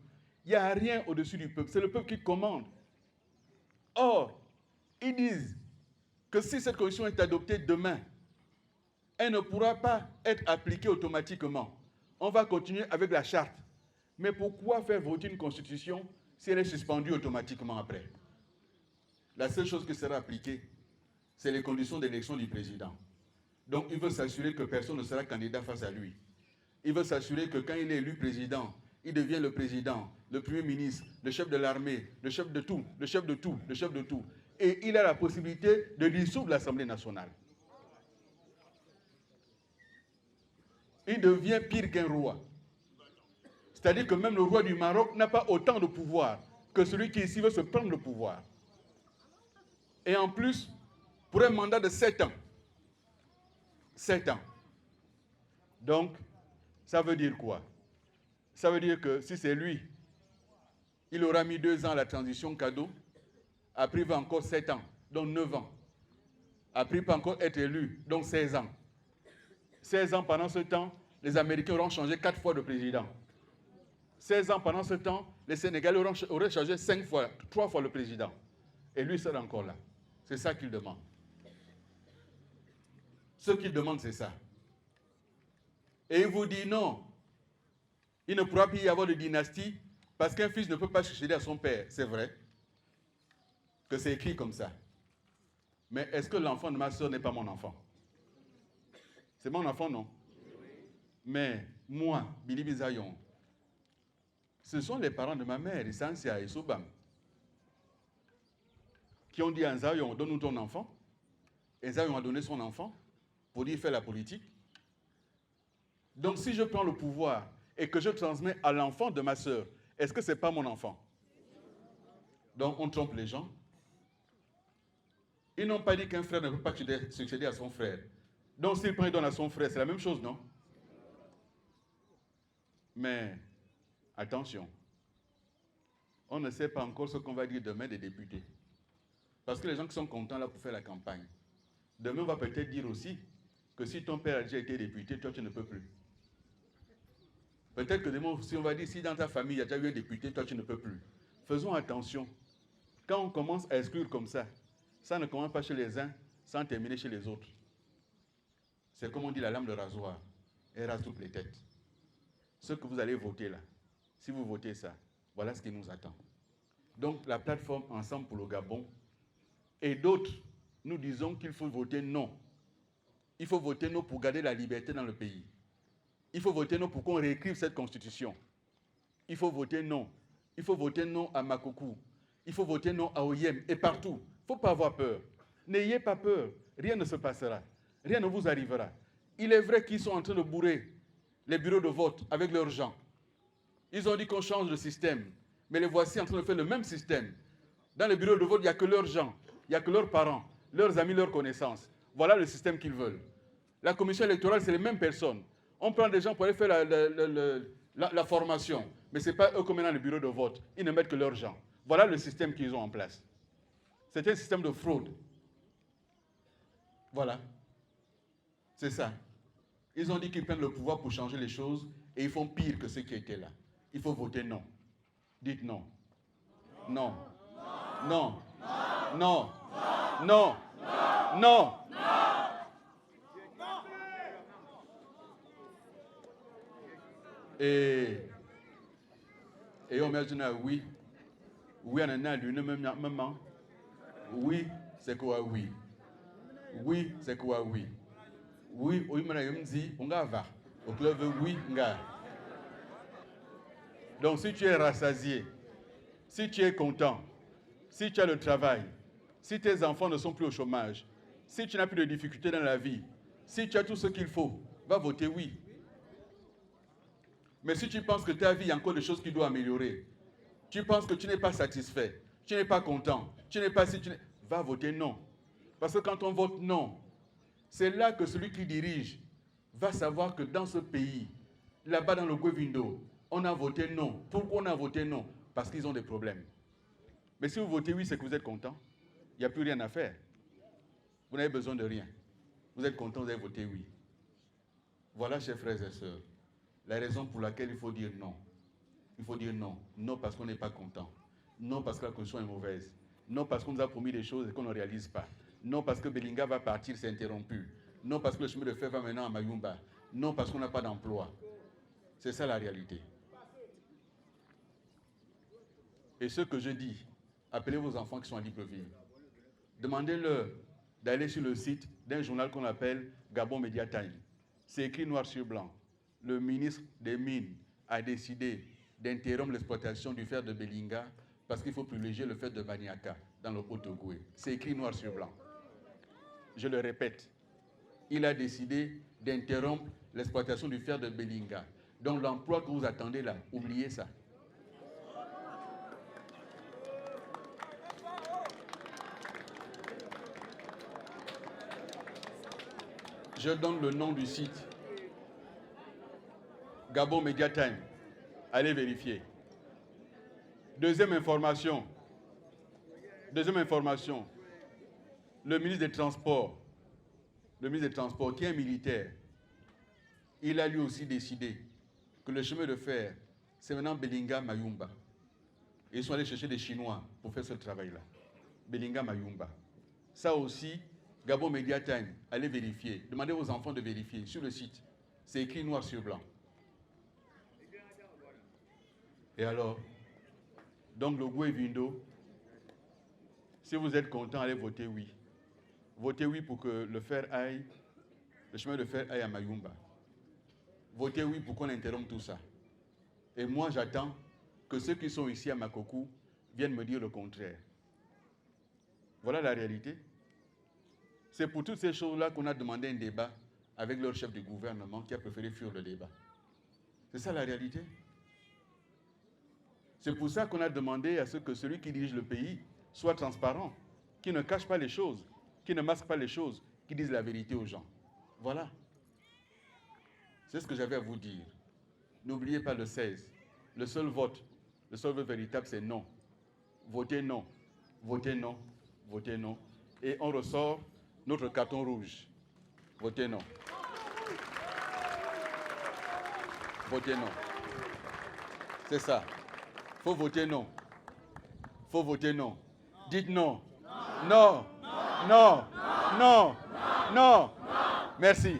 Il n'y a rien au-dessus du peuple, c'est le peuple qui commande. Or, ils disent que si cette constitution est adoptée demain, elle ne pourra pas être appliquée automatiquement. On va continuer avec la charte. Mais pourquoi faire voter une constitution si elle est suspendue automatiquement après? La seule chose qui sera appliquée, c'est les conditions d'élection du président. Donc il veut s'assurer que personne ne sera candidat face à lui. Il veut s'assurer que quand il est élu président, il devient le président, le premier ministre, le chef de l'armée, le chef de tout, le chef de tout, le chef de tout. Et il a la possibilité de dissoudre l'Assemblée nationale. Il devient pire qu'un roi. C'est-à-dire que même le roi du Maroc n'a pas autant de pouvoir que celui qui ici veut se prendre le pouvoir. Et en plus, pour un mandat de 7 ans. 7 ans. Donc, ça veut dire quoi? Ça veut dire que si c'est lui, il aura mis 2 ans à la transition cadeau, après il va encore 7 ans, donc 9 ans. Après il peut encore être élu, donc 16 ans. 16 ans pendant ce temps, les Américains auront changé 4 fois de président. 16 ans pendant ce temps, les Sénégalais auraient changé 3 fois le président. Et lui sera encore là. C'est ça qu'il demande. Ce qu'il demande, c'est ça. Et il vous dit non. Il ne pourra plus y avoir de dynastie parce qu'un fils ne peut pas succéder à son père. C'est vrai que c'est écrit comme ça. Mais est-ce que l'enfant de ma soeur n'est pas mon enfant? C'est mon enfant, non? Mais moi, Billy Bizayon, ce sont les parents de ma mère, Issansia et Soubam, qui ont dit à Nzayon, donne-nous ton enfant. Et Nzayon a donné son enfant pour dire faire la politique. Donc si je prends le pouvoir et que je transmets à l'enfant de ma soeur, est-ce que ce n'est pas mon enfant? Donc on trompe les gens. Ils n'ont pas dit qu'un frère ne peut pas succéder à son frère. Donc s'il prend et donne à son frère, c'est la même chose, non? Mais attention, on ne sait pas encore ce qu'on va dire demain des députés. Parce que les gens qui sont contents là pour faire la campagne, demain on va peut-être dire aussi que si ton père a déjà été député, toi tu ne peux plus. Peut-être que demain aussi on va dire si dans ta famille il y a déjà eu un député, toi tu ne peux plus. Faisons attention. Quand on commence à exclure comme ça ne commence pas chez les uns sans terminer chez les autres. C'est comme on dit la lame de rasoir. Elle rase toutes les têtes. Ce que vous allez voter là, si vous votez ça, voilà ce qui nous attend. Donc la plateforme Ensemble pour le Gabon et d'autres, nous disons qu'il faut voter non. Il faut voter non pour garder la liberté dans le pays. Il faut voter non pour qu'on réécrive cette constitution. Il faut voter non. Il faut voter non à Makokou. Il faut voter non à Oyem et partout. Il ne faut pas avoir peur. N'ayez pas peur, rien ne se passera, rien ne vous arrivera. Il est vrai qu'ils sont en train de bourrer les bureaux de vote avec leurs gens. Ils ont dit qu'on change de système, mais les voici en train de faire le même système. Dans les bureaux de vote, il n'y a que leurs gens, il n'y a que leurs parents, leurs amis, leurs connaissances. Voilà le système qu'ils veulent. La commission électorale, c'est les mêmes personnes. On prend des gens pour aller faire la formation, mais ce n'est pas eux comme dans les bureaux de vote. Ils ne mettent que leurs gens. Voilà le système qu'ils ont en place. C'est un système de fraude. Voilà. C'est ça. Ils ont dit qu'ils prennent le pouvoir pour changer les choses et ils font pire que ceux qui étaient là. Il faut voter non. Dites non. Non. Non. Non. Non. Non. Et on m'a dit oui. Oui, on a lu maman. Oui, c'est quoi oui? Oui, c'est quoi oui? Oui, on m'a dit on va. Au club oui, on va. Donc si tu es rassasié, si tu es content, si tu as le travail, si tes enfants ne sont plus au chômage, si tu n'as plus de difficultés dans la vie, si tu as tout ce qu'il faut, va voter oui. Mais si tu penses que ta vie, il y a encore des choses qui doivent améliorer, tu penses que tu n'es pas satisfait, tu n'es pas content, tu n'es pas si tu n'es... Va voter non. Parce que quand on vote non, c'est là que celui qui dirige va savoir que dans ce pays, là-bas dans le Gwevindo, on a voté non. Pourquoi on a voté non? Parce qu'ils ont des problèmes. Mais si vous votez oui, c'est que vous êtes content. Il n'y a plus rien à faire. Vous n'avez besoin de rien. Vous êtes content, vous avez voté oui. Voilà, chers frères et sœurs, la raison pour laquelle il faut dire non. Il faut dire non. Non parce qu'on n'est pas content. Non parce que la condition est mauvaise. Non parce qu'on nous a promis des choses et qu'on ne réalise pas. Non parce que Belinga va partir, c'est interrompu. Non parce que le chemin de fer va maintenant à Mayumba. Non parce qu'on n'a pas d'emploi. C'est ça la réalité. Et ce que je dis, appelez vos enfants qui sont à Libreville. Demandez-leur d'aller sur le site d'un journal qu'on appelle Gabon Media Time. C'est écrit noir sur blanc. Le ministre des Mines a décidé d'interrompre l'exploitation du fer de Belinga parce qu'il faut privilégier le fer de Baniaka dans le Haut-Ogoué. C'est écrit noir sur blanc. Je le répète, il a décidé d'interrompre l'exploitation du fer de Belinga. Donc l'emploi que vous attendez là, oubliez ça. Je donne le nom du site. Gabon Media Time. Allez vérifier. Deuxième information. Le ministre des Transports, qui est militaire, il a lui aussi décidé que le chemin de fer, c'est maintenant Belinga-Mayumba. Ils sont allés chercher des Chinois pour faire ce travail-là. Belinga-Mayumba. Ça aussi, Gabon Media Time, allez vérifier. Demandez aux enfants de vérifier sur le site. C'est écrit noir sur blanc. Et alors, donc le Gwevindo, si vous êtes content, allez voter oui. Votez oui pour que le chemin de fer aille à Mayumba. Votez oui pour qu'on interrompe tout ça. Et moi, j'attends que ceux qui sont ici à Makokou viennent me dire le contraire. Voilà la réalité. C'est pour toutes ces choses-là qu'on a demandé un débat avec leur chef du gouvernement qui a préféré fuir le débat. C'est ça la réalité. C'est pour ça qu'on a demandé à ce que celui qui dirige le pays soit transparent, qui ne cache pas les choses, qui ne masque pas les choses, qui dise la vérité aux gens. Voilà. C'est ce que j'avais à vous dire. N'oubliez pas le 16. Le seul vote véritable, c'est non. Votez non. Votez non. Votez non. Et on ressort notre carton rouge. Votez non. Votez non. C'est ça. Faut voter non. Faut voter non. Dites non. Non. Non. Non. Non. Merci.